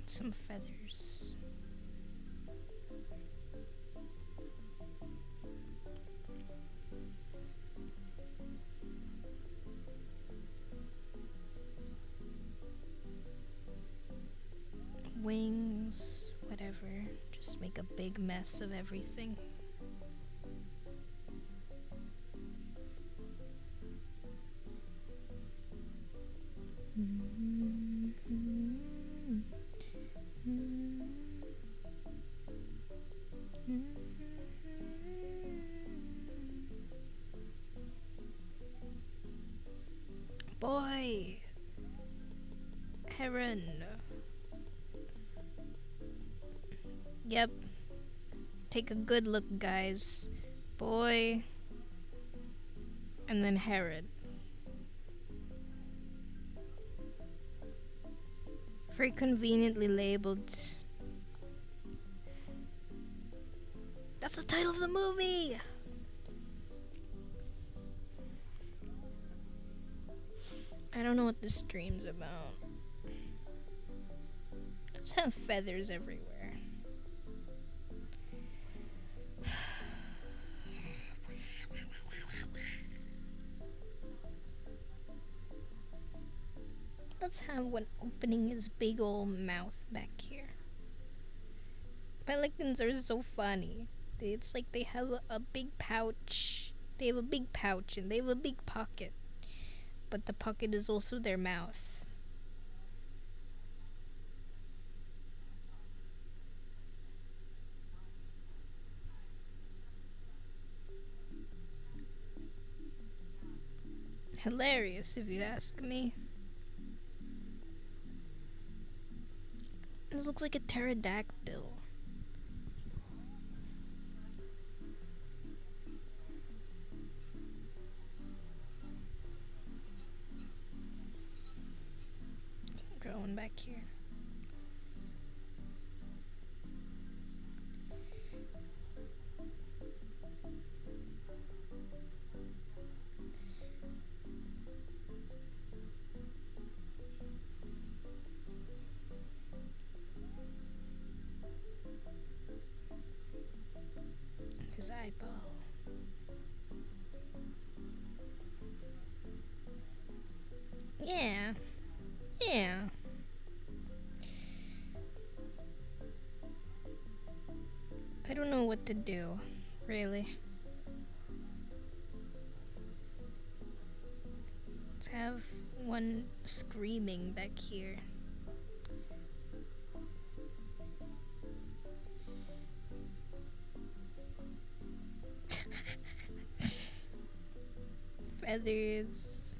Some feathers. Wings, whatever. Just make a big mess of everything. Boy! Heron. Yep. Take a good look, guys. Boy. And then Herod. Very conveniently labeled. That's the title of the movie! I don't know what this stream's about. Just have feathers everywhere. Let's have one opening his big old mouth back here. Pelicans are so funny. It's like they have a big pouch. They have a big pouch and they have a big pocket. But the pocket is also their mouth. Hilarious, if you ask me. This looks like a pterodactyl. Draw one back here. His eyeball. Yeah. Yeah. I don't know what to do, really. Let's have one screaming back here. Feathers.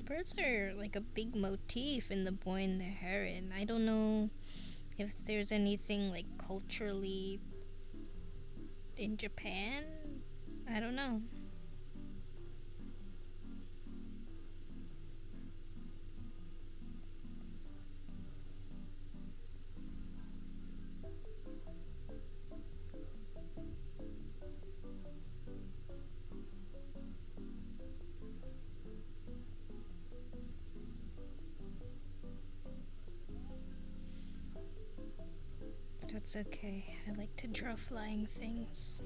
Birds are like a big motif in The Boy and the Heron. I don't know if there's anything like culturally in Japan. I don't know. That's okay. I like to draw flying things.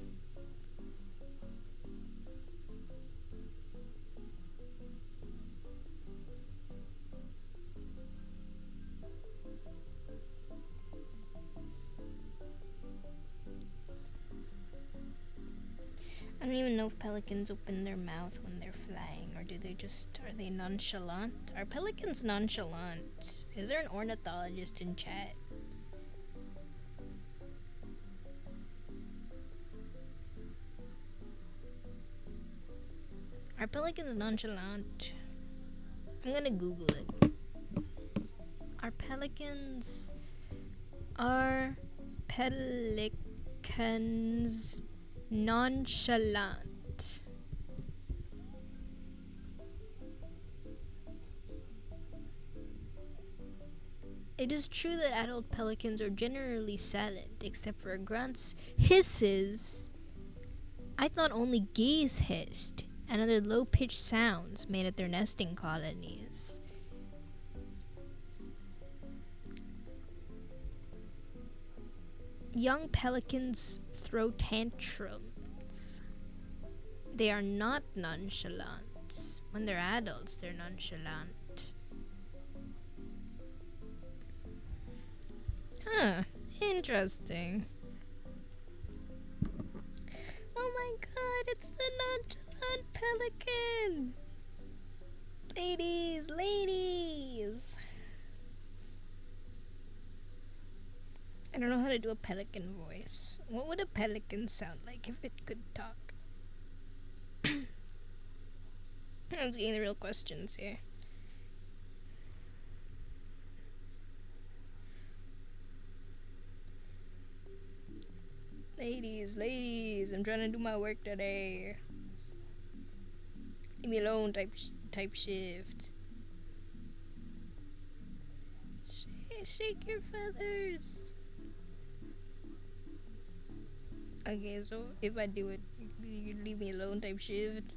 I don't even know if pelicans open their mouth when they're flying, or are they nonchalant? Are pelicans nonchalant? Is there an ornithologist in chat? Are pelicans nonchalant? I'm gonna Google it. Are pelicans nonchalant? It is true that adult pelicans are generally silent, except for grunts, hisses. I thought only geese hissed, and other low-pitched sounds made at their nesting colonies. Young pelicans throw tantrums. They are not nonchalant. When they're adults, they're nonchalant. Huh, interesting. Oh my god, it's the nonchalant pelican! Ladies! I don't know how to do a pelican voice. What would a pelican sound like if it could talk? I'm asking the real questions here. Ladies, I'm trying to do my work today. Leave me alone, type shift. Shake your feathers. Okay, so if I do it, you leave me alone type shift.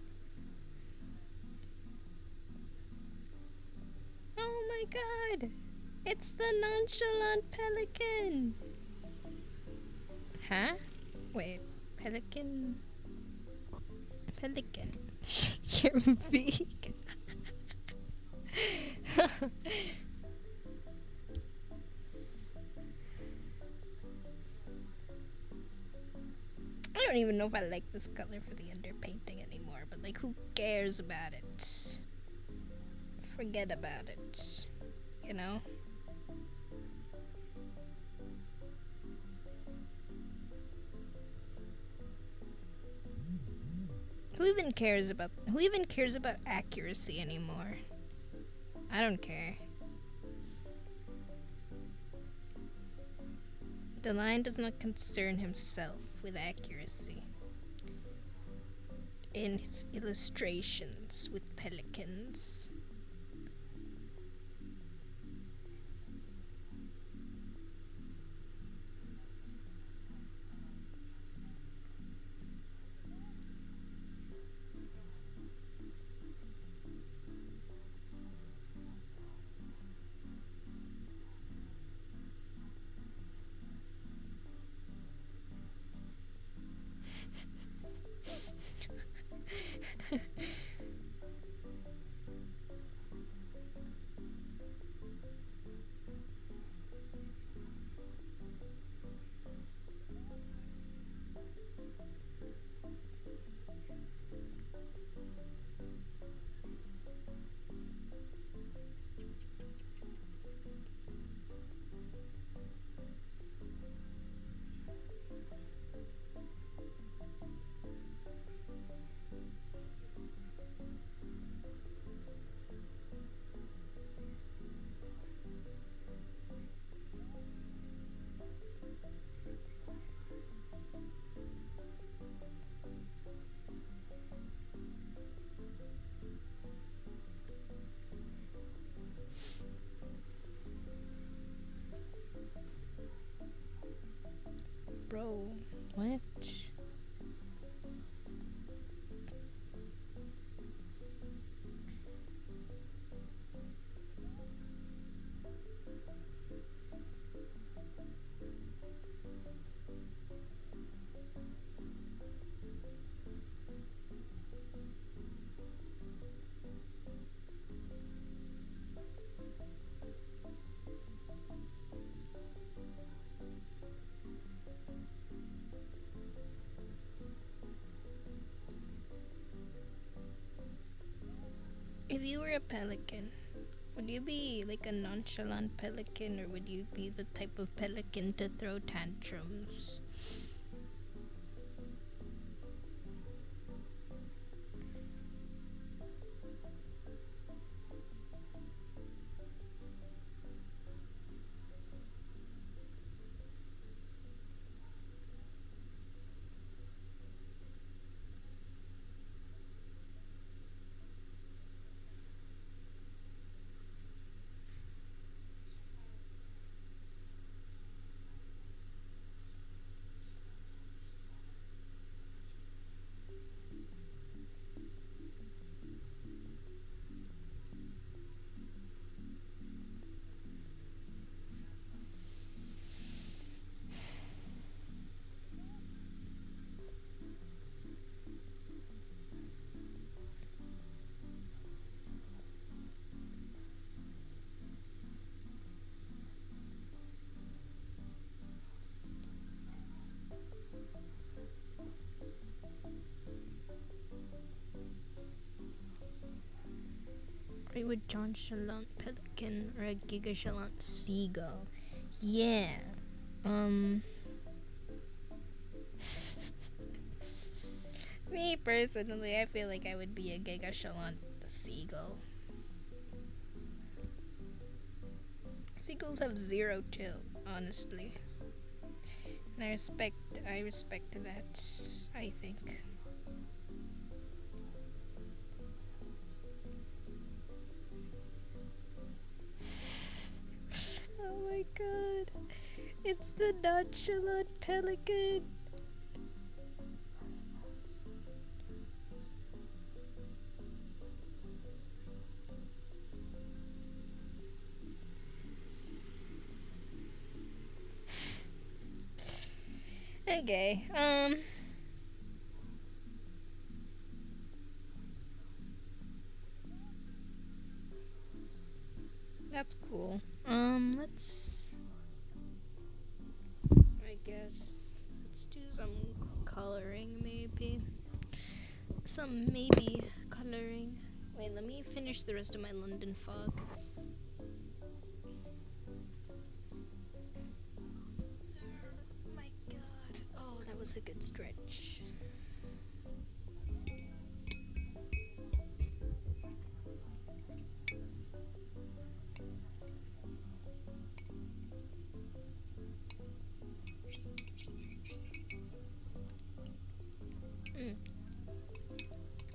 Oh my god! It's the nonchalant pelican! Huh? Wait, pelican? Pelican. Shake your beak. I don't even know if I like this color for the underpainting anymore, but like, who cares about it? Forget about it. You know? Who even cares about accuracy anymore? I don't care. The lion does not concern himself with accuracy in his illustrations with pelicans. Bro, what? If you were a pelican, would you be like a nonchalant pelican, or would you be the type of pelican to throw tantrums? Are you a nonchalant pelican or a gigachalant seagull? Yeah. Me personally, I feel like I would be a gigachalant seagull. Seagulls have zero chill, honestly. And I respect that, I think. Oh my god. It's the nonchalant pelican. Okay, that's cool. Let's, I guess, let's do some coloring maybe. Some maybe coloring. Wait, let me finish the rest of my London fog. My god. Oh, that was a good stretch.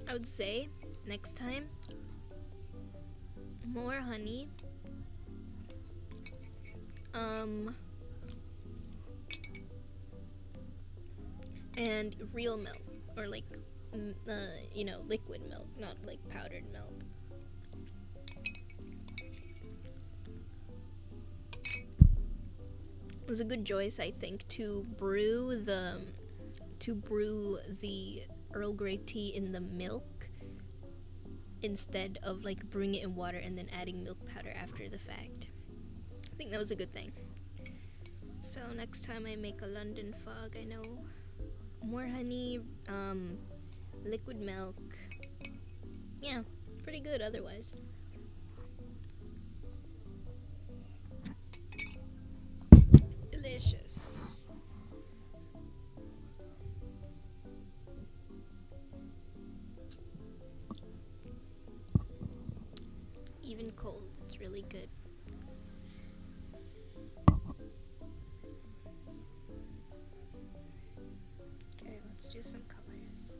I would say next time more honey, and real milk, or like liquid milk, not like powdered milk. It was a good choice, I think, to brew the Earl Grey tea in the milk instead of like brewing it in water and then adding milk powder after the fact. I think that was a good thing. So next time I make a London fog, I know more honey, liquid milk. Yeah, pretty good otherwise. Delicious. Even cold, it's really good. Okay, let's do some colors.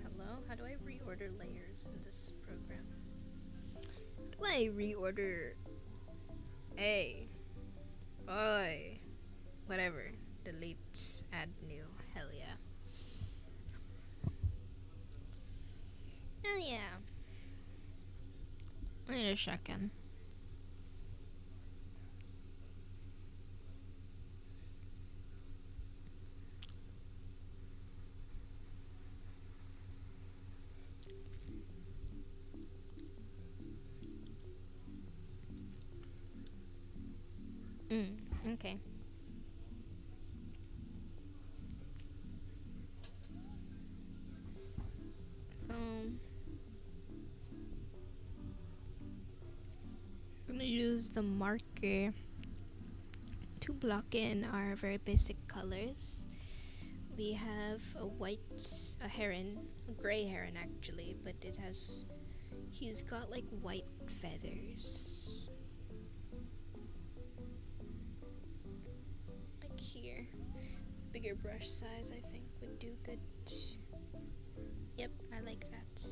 Hello? How do I reorder layers in this program? How do I reorder A? I. Whatever. Delete. Add new. Hell yeah. Hell yeah. Wait a second. Okay. So I'm gonna use the marker to block in our very basic colors. We have a heron, a gray heron actually, but he's got like white feathers. Like here. Bigger brush size I think would do good. Yep, I like that.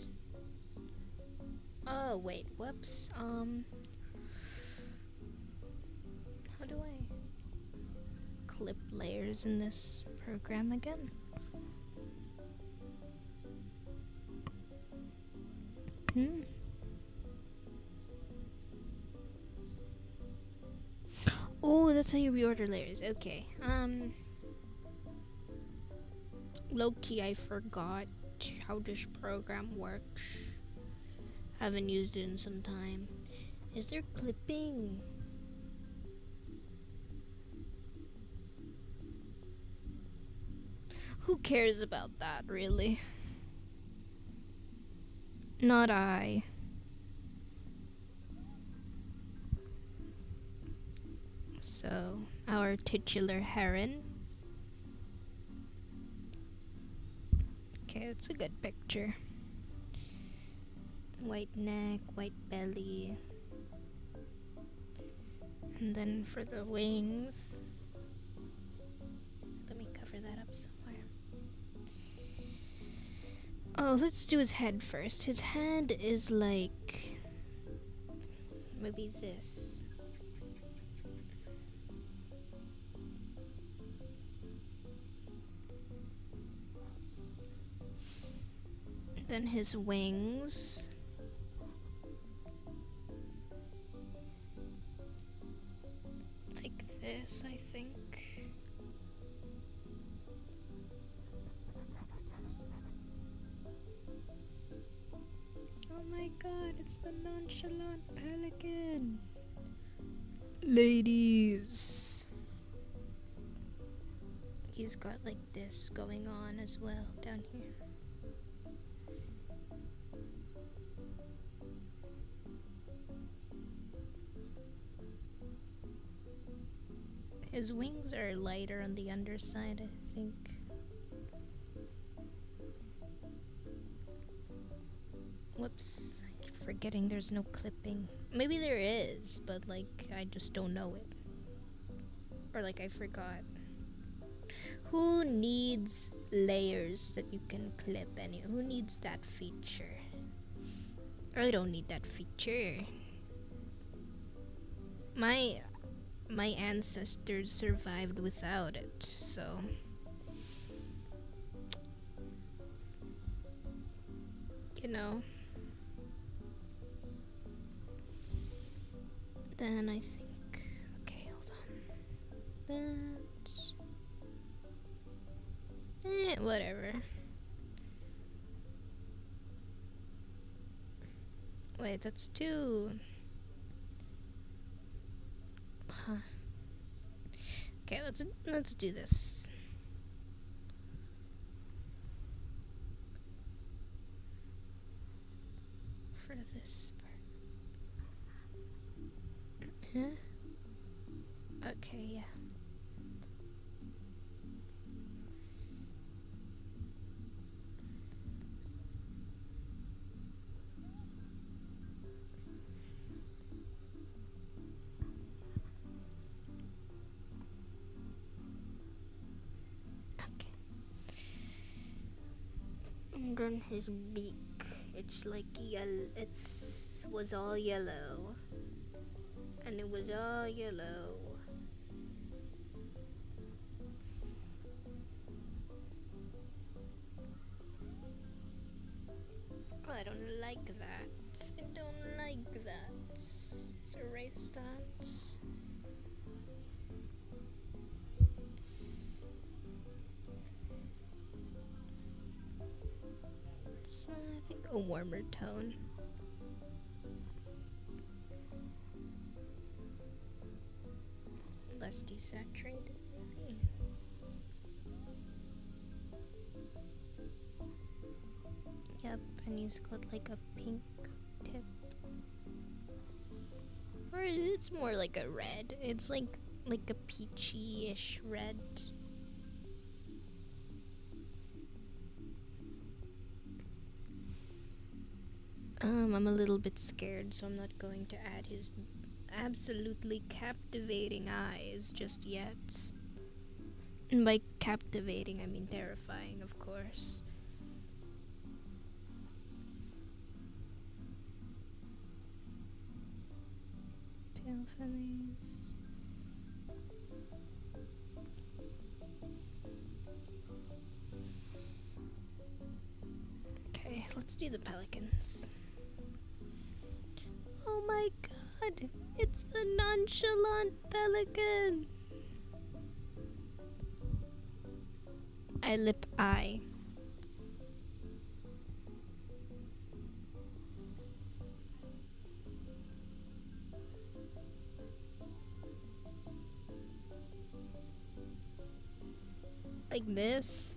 Oh wait, whoops. How do I clip layers in this program again? Oh, that's how you reorder layers. Okay. Low-key, I forgot how this program works. Haven't used it in some time. Is there clipping? Who cares about that, really? Not I. So, our titular heron. Okay, that's a good picture. White neck, white belly. And then for the wings, let me cover that up somewhere. Oh, let's do his head first. His head is like maybe this. Then his wings. Like this, I think. the nonchalant pelican. Ladies. He's got like this going on as well down here. His wings are lighter on the underside, I think. Whoops, I keep forgetting there's no clipping. Maybe there is, but like, I just don't know it. Or like, I forgot. Who needs layers that you can clip who needs that feature? I don't need that feature. My ancestors survived without it, so you know. Then I think, okay, hold on. Whatever. Wait, that's two. Huh. Okay, let's do this. For this part. Huh? Okay, yeah. And then his beak, it's like yellow. Was all yellow, and it was all yellow. Oh, I don't like that. I don't like that. Let's erase that. I think a warmer tone. Less desaturated, maybe. Yep, and he's got like a pink tip. Or it's more like a red. It's like a peachy-ish red. I'm a little bit scared, so I'm not going to add his absolutely captivating eyes just yet. And by captivating, I mean terrifying, of course. Tail feathers. Okay, let's do the pelicans. Oh my god, it's the nonchalant pelican. Eye. Like this.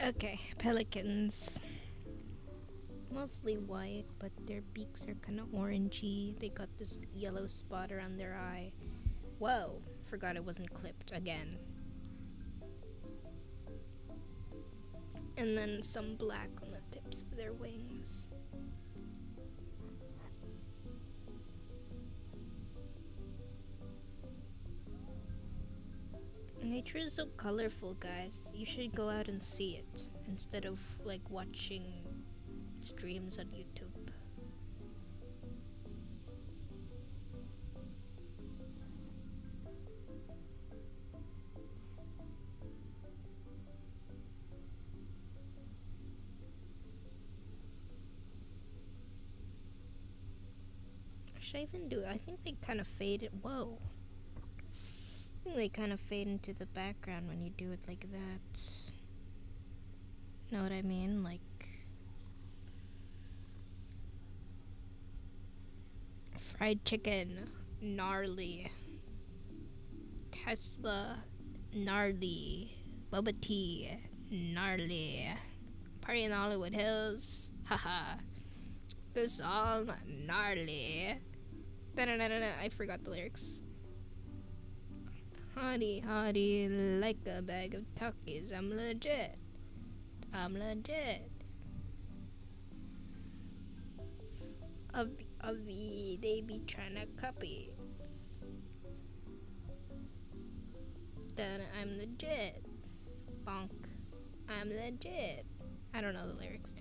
Okay, pelicans. Mostly white, but their beaks are kind of orangey. They got this yellow spot around their eye. Whoa, forgot it wasn't clipped again. And then some black on the tips of their wings. Nature is so colorful, guys. You should go out and see it instead of like watching streams on YouTube. Should I even do it? I think they kind of fade it. Whoa. I think they kind of fade into the background when you do it like that. Know what I mean? Like fried chicken, gnarly. Tesla, gnarly. Boba tea, gnarly. Party in Hollywood Hills, haha. This song, gnarly. I forgot the lyrics. Hottie, hottie, like a bag of Takis. I'm legit. I'm legit. Obvi, they be tryna copy. Then I'm legit. Bonk. I'm legit. I don't know the lyrics.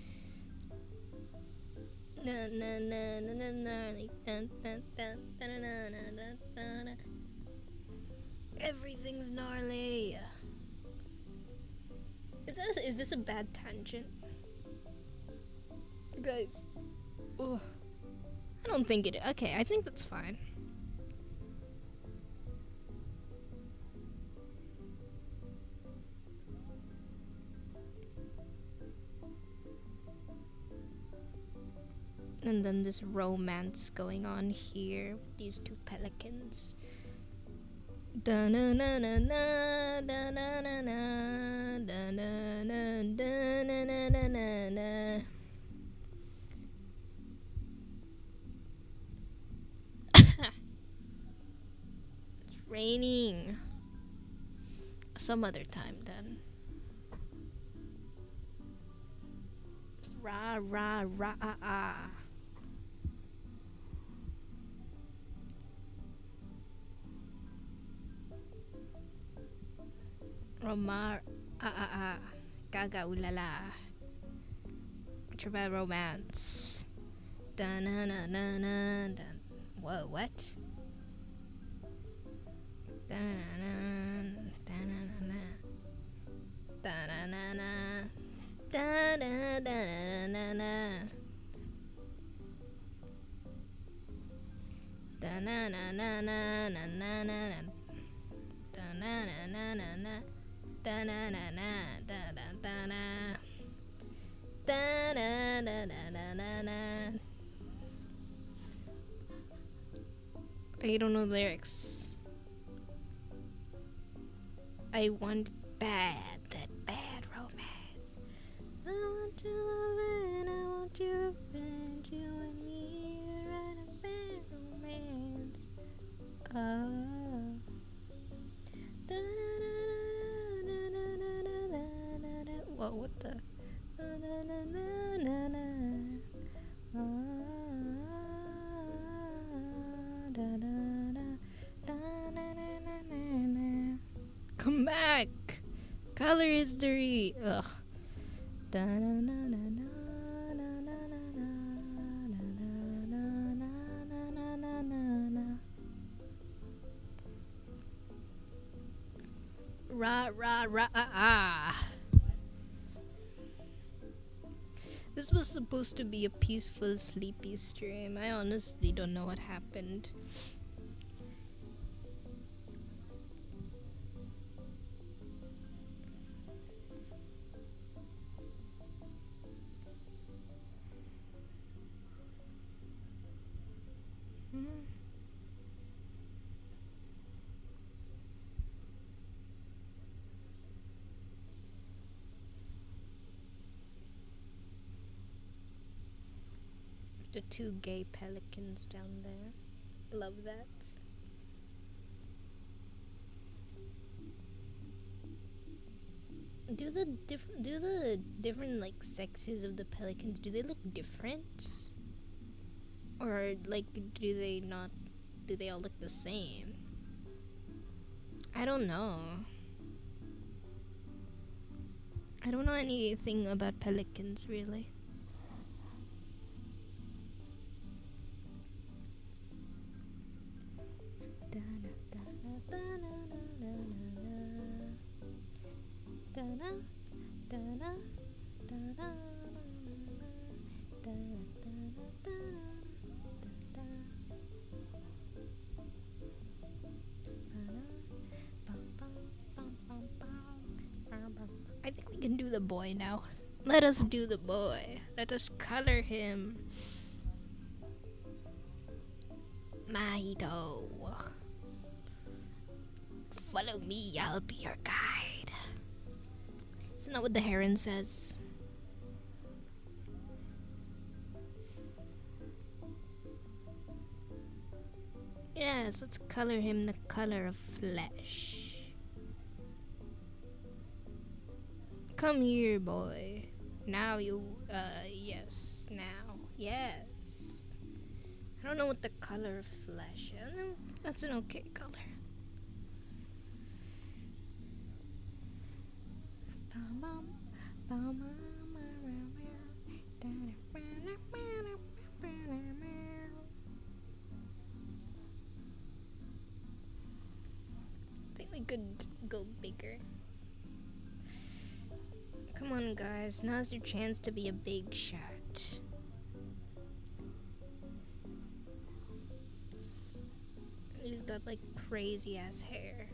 Na na na na na na like dun dun dun dun na na na na. Everything's gnarly. Is this a bad tangent? Guys. Ugh. I don't think it. Okay, I think that's fine. And then this romance going on here with these two pelicans. Da na na na na da na na na da na na da na na na na na. It's raining. Some other time then. Ra ra ra ah ah. Romar Gaga ulala. Tribal romance. Da na na na na da. Whoa, what? Da na na da na na na da na na na da da da na na da na na na na na na na da na na na na na. Da na na na da da da na da na na na na na na. I don't know lyrics. I want that bad romance. I want your loving, I want your revenge. You and me to write a bad romance. Oh. Da na na. Whoa, what the? Na na na na na. Da da da da na na na na na. Come back, color history. Ugh. Da na na na na na na na na na na na na na. Ra ra ra ah ah. This was supposed to be a peaceful, sleepy stream. I honestly don't know what happened. The two gay pelicans down there. Love that. Do the different like sexes of the pelicans, do they look different? Or like do they all look the same? I don't know. I don't know anything about pelicans, really. I think we can do the boy now. Let us do the boy. Let us color him. Mahito. Follow me, I'll be your guide. Isn't that what the heron says? Yes, let's color him the color of flesh. Come here, boy. Now you, yes, now. Yes. I don't know what the color of flesh is. That's an okay color. I think we could go bigger. Come on, guys. Now's your chance to be a big shot. He's got like crazy ass hair.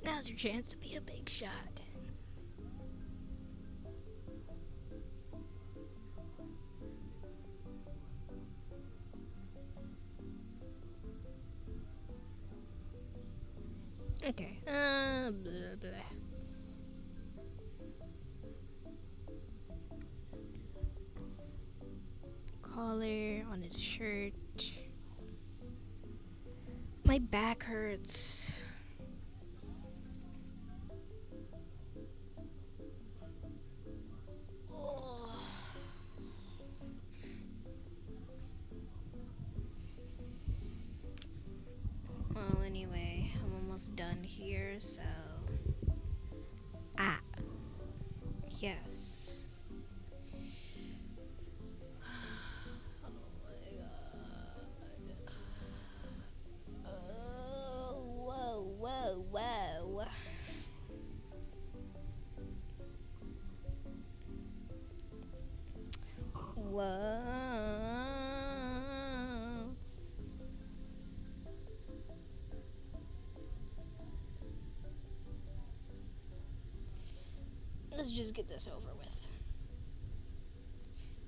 Now's your chance to be a big shot. Okay. Blah, blah. Collar on his shirt. My back hurts. Oh. Well, anyway, I'm almost done here, so. Ah. Yes. Whoa. Let's just get this over with.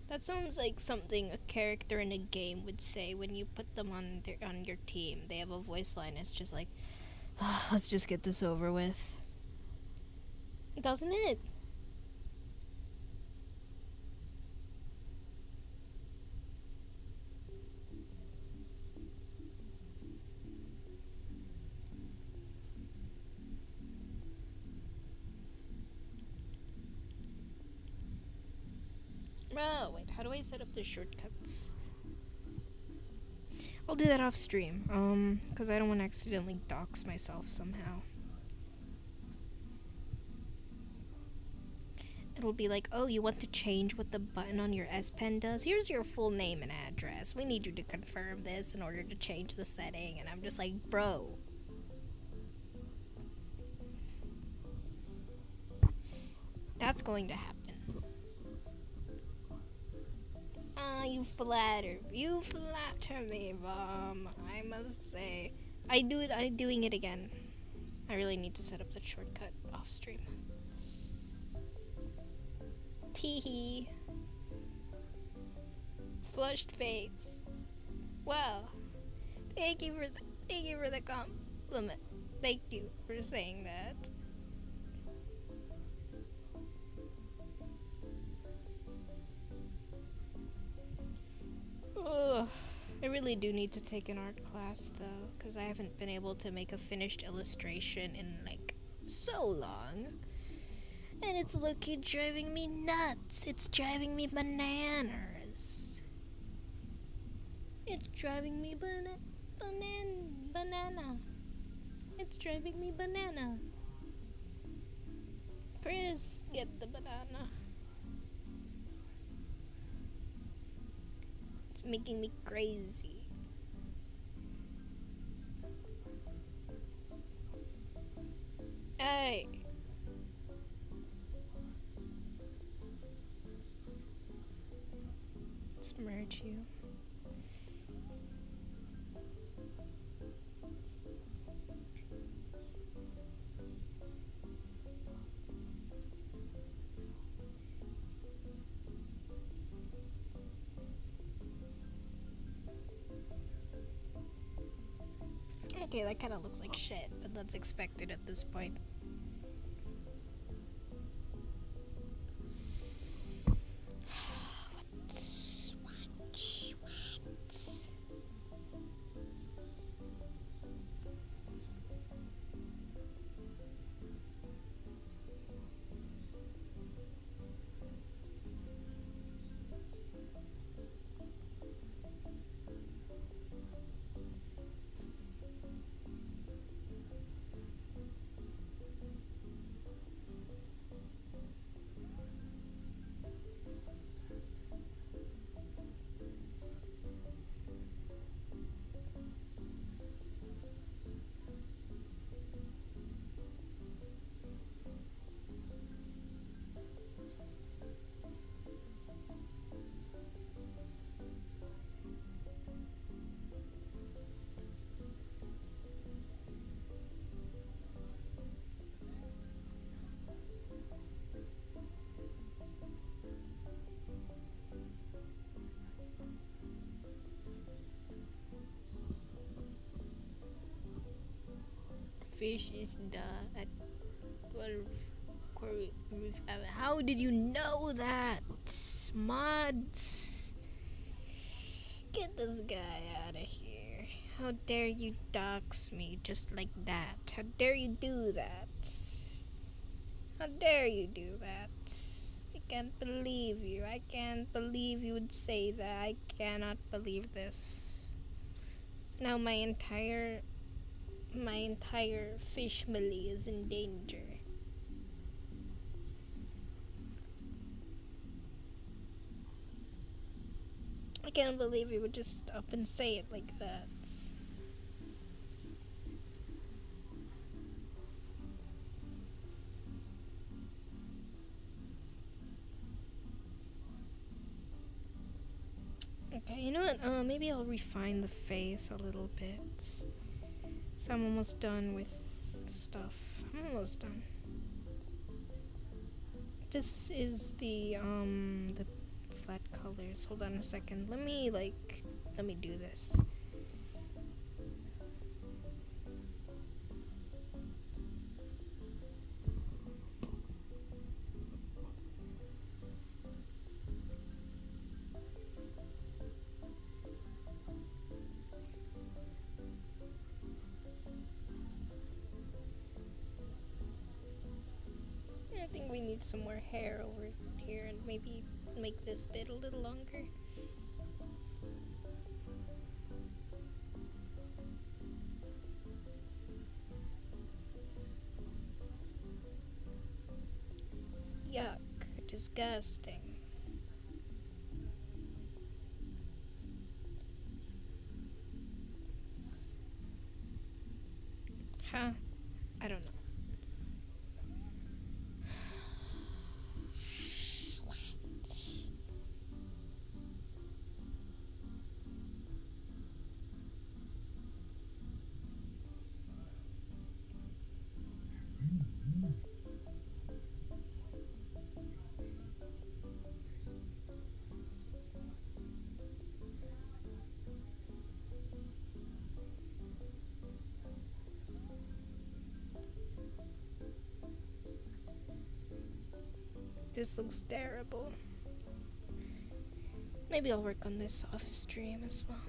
That sounds like something a character in a game would say when you put them on your team. They have a voice line. It's just like, let's just get this over with. Doesn't it? Oh, wait, how do I set up the shortcuts? I'll do that off stream, because I don't want to accidentally dox myself somehow. It'll be like, oh, you want to change what the button on your S Pen does? Here's your full name and address. We need you to confirm this in order to change the setting. And I'm just like, bro. That's going to happen. You flatter me, Vom. I must say. I'm doing it again. I really need to set up the shortcut off stream. Teehee. Flushed face. Wow. Thank you for the compliment. Thank you for saying that. Ugh. really do need to take an art class though, because I haven't been able to make a finished illustration in like so long. And it's looking driving me nuts. It's driving me bananas. It's driving me banana. It's driving me banana. Chris, get the banana. It's making me crazy. Hey. Let's merge you. Okay, that kind of looks like shit, but that's expected at this point. Fish is the at how did you know that? Mods, get this guy out of here. How dare you dox me just like that? How dare you do that? How dare you do that? I can't believe you. I can't believe you would say that. I cannot believe this. Now my entire fish melee is in danger. I can't believe you would just stop and say it like that. Okay, you know what? Maybe I'll refine the face a little bit. So I'm almost done with stuff. I'm almost done. This is the flat colors. Hold on a second. Let me do this. I think we need some more hair over here and maybe make this bit a little longer. Yuck, disgusting. Huh? I don't know. This looks terrible. Maybe I'll work on this off stream as well.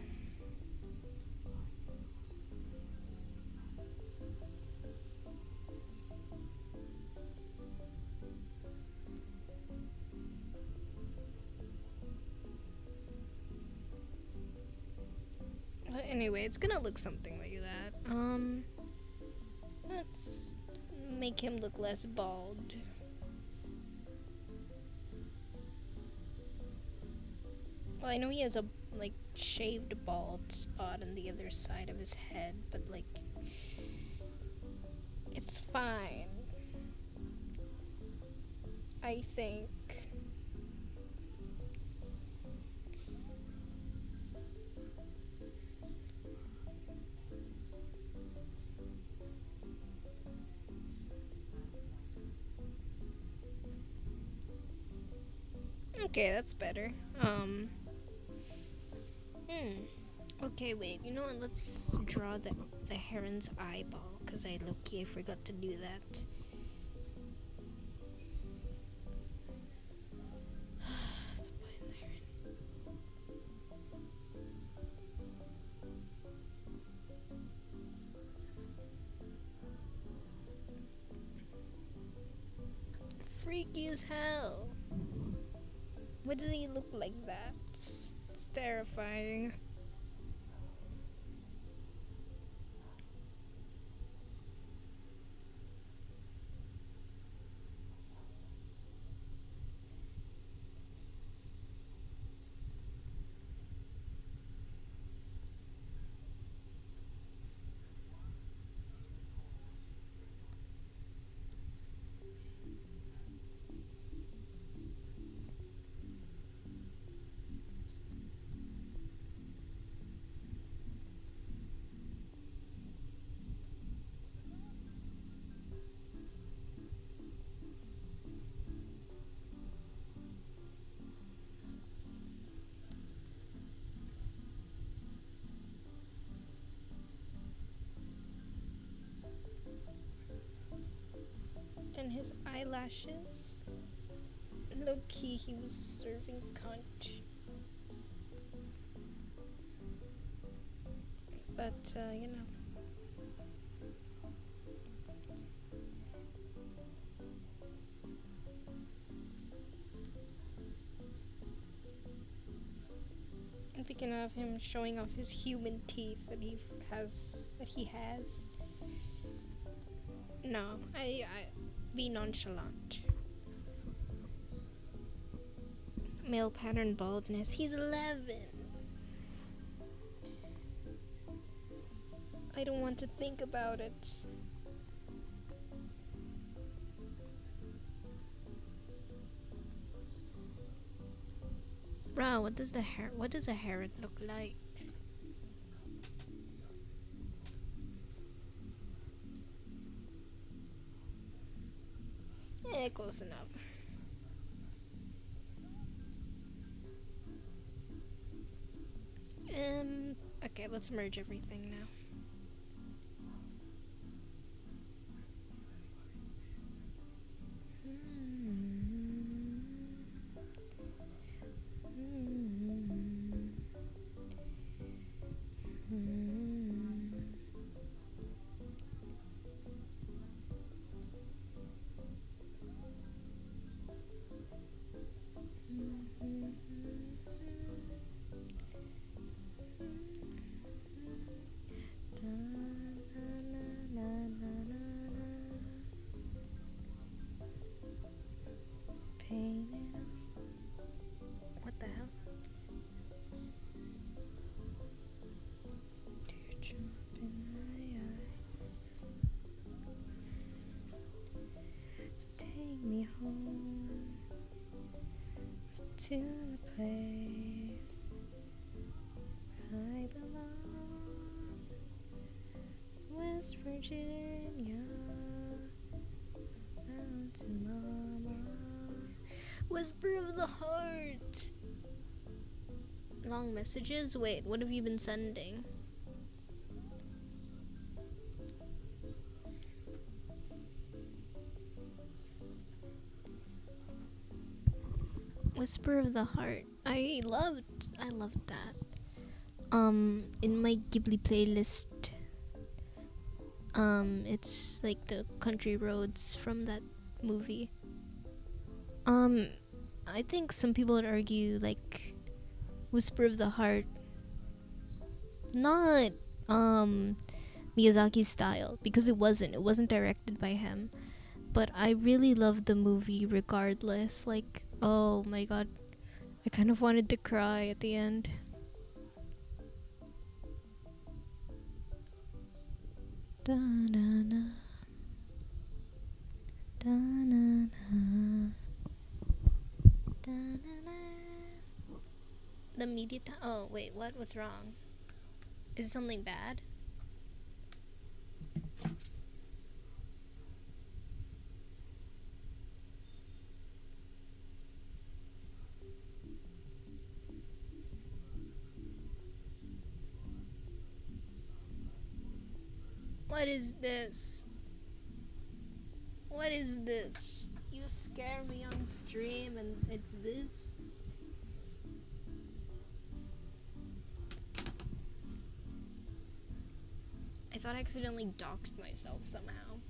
Anyway, it's gonna look something like that. Let's make him look less bald. Well, I know he has a like shaved bald spot on the other side of his head, but like it's fine. I think. Okay, that's better. Okay, wait. You know what? Let's draw the heron's eyeball, cause I low-key forgot to do that. The boy and the heron. Freaky as hell. Why does he look like that? It's terrifying. And his eyelashes. Low key, he was serving cunt. But, you know. If we can have him showing off his human teeth that he has. No, I be nonchalant. Male pattern baldness. He's 11. I don't want to think about it. Bro, what does a heron look like? Close enough. Okay, let's merge everything now. What the hell? Teardrop in my eye. Take me home to the place I belong. West Virginia, Mountain Mama. Whisper of the heart. Long messages? Wait, what have you been sending? Whisper of the Heart. I loved that. In my Ghibli playlist, it's like the country roads from that movie. I think some people would argue like Whisper of the Heart Not um Miyazaki's style, because it wasn't directed by him. But I really loved the movie regardless. Like, oh my god, I kind of wanted to cry at the end. Da-na-na, da-na-na, da-na-na. The media oh wait, what's wrong? Is it something bad? What is this? What is this? You scare me on stream and it's this? I thought I accidentally doxed myself somehow.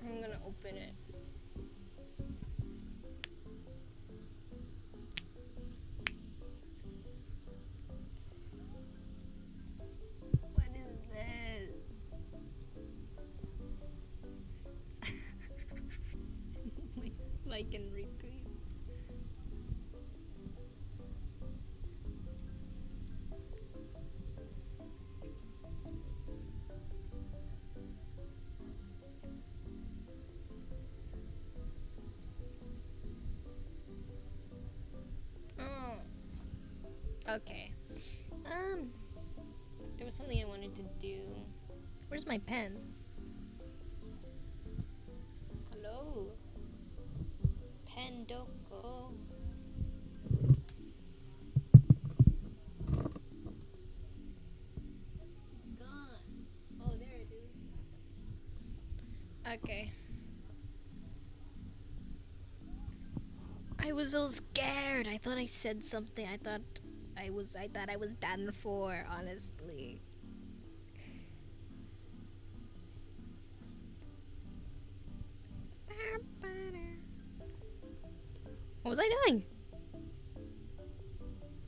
I'm gonna open it. What is this? like and retweet. Oh, okay. There was something I wanted to do. Where's my pen? Hello? Pen doko. It's gone. Oh, there it is. Okay. I was so scared. I thought I said something. I thought I was done for, honestly. What was I doing?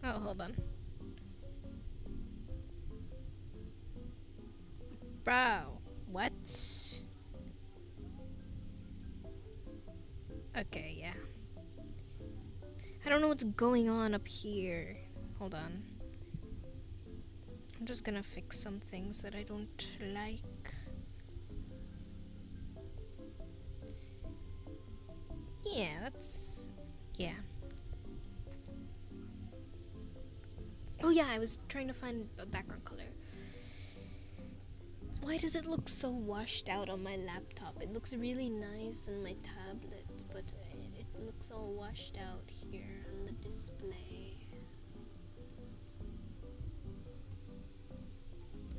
Oh, hold on. Bro, what? Okay, yeah. I don't know what's going on up here. Hold on. I'm just gonna fix some things that I don't like. Yeah, that's... yeah. Oh yeah, I was trying to find a background color. Why does it look so washed out on my laptop? It looks really nice on my tablet, but it looks all washed out here on the display.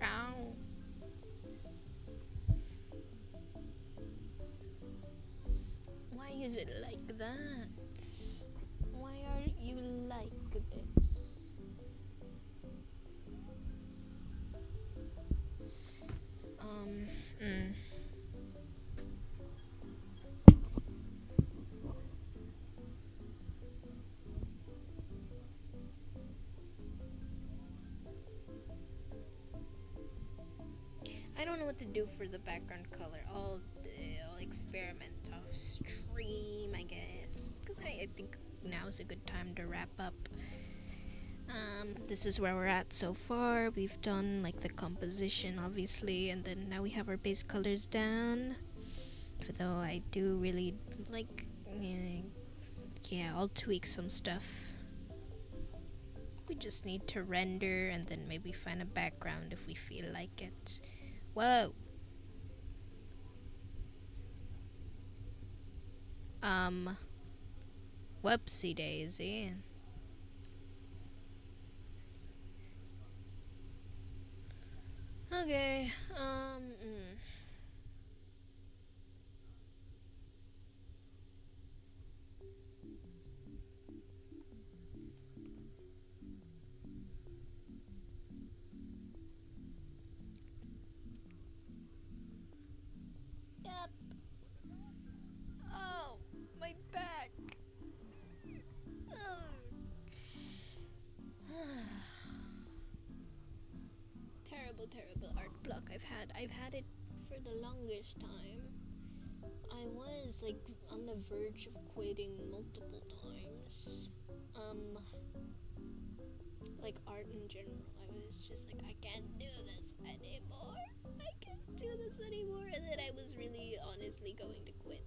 Ow. Why is it like that? Why are you like this? Mm. I don't know what to do for the background color. I'll experiment off stream, I guess. Because I think now is a good time to wrap up. This is where we're at so far. We've done like the composition, obviously, and then now we have our base colors down. Though I do really like, yeah, I'll tweak some stuff. We just need to render and then maybe find a background if we feel like it. Whoa. Whoopsie daisy. Okay, Yep. Oh, my back. I've had it for the longest time. I was like on the verge of quitting multiple times. Like art in general. I was just like, I can't do this anymore. I can't do this anymore. And then I was really honestly going to quit.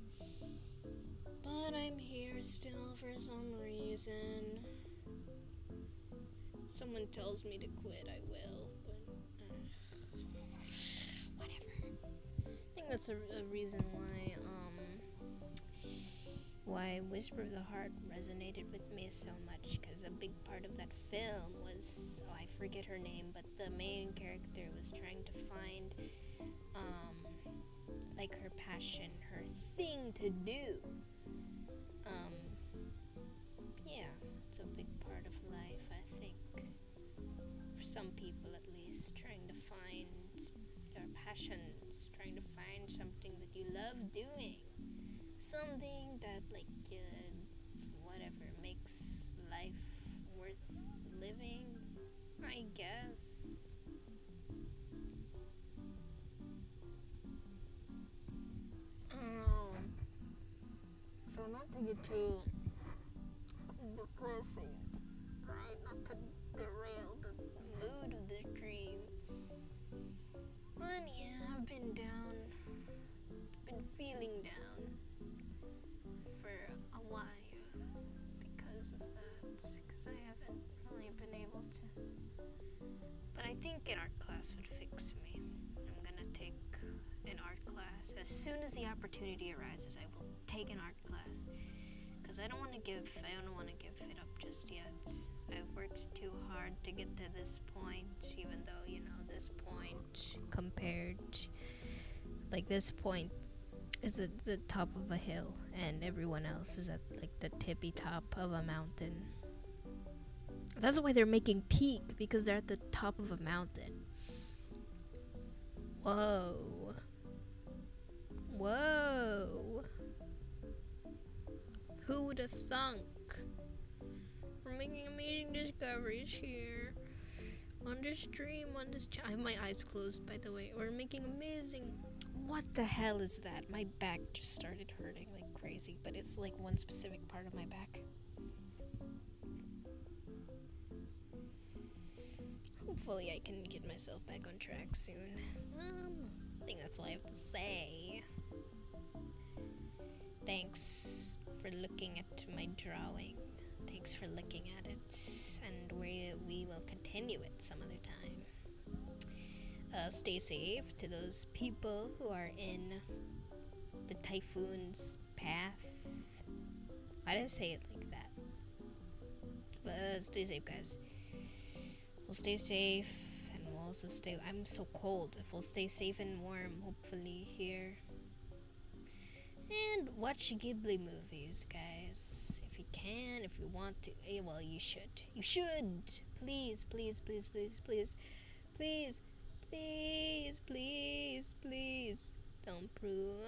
But I'm here still for some reason. Someone tells me to quit, I will. But whatever. I think that's a reason why Whisper of the Heart resonated with me so much, because a big part of that film was, I forget her name, but the main character was trying to find like her passion, her thing to do. Yeah, it's a big part of life, I think, for some people at least, trying to find their passions, trying to find something that you love doing, something that whatever makes life worth living, I guess. So not to get too depressing, right? Not to derail the mood of the dream. But yeah, I've been down, been feeling down for a while because of that, because I haven't really been able to. But I think an art class would fix me. I'm gonna take an art class. As soon as the opportunity arises, I will take an art class. Because I don't want to give it up just yet. I've worked too hard to get to this point, even though, this point compared, this point is at the top of a hill, and everyone else is at, the tippy top of a mountain. That's why they're making Peak, because they're at the top of a mountain. Whoa. Who would have thunk? We're making amazing discoveries here. On this stream, I have my eyes closed, by the way. We're making amazing... What the hell is that? My back just started hurting like crazy, but it's like one specific part of my back. Hopefully I can get myself back on track soon. I think that's all I have to say. Thanks for looking at my drawing. Thanks for looking at it, and we will continue it some other time. Stay safe to those people who are in the typhoon's path. Why did I say it like that? But stay safe, guys. We'll stay safe, and we'll also stay... I'm so cold. We'll stay safe and warm, hopefully, here. And watch Ghibli movies, guys. If you can, if you want to. Well, you should. You should! Please, please, please, please, please. Please, please, please, please. Don't prove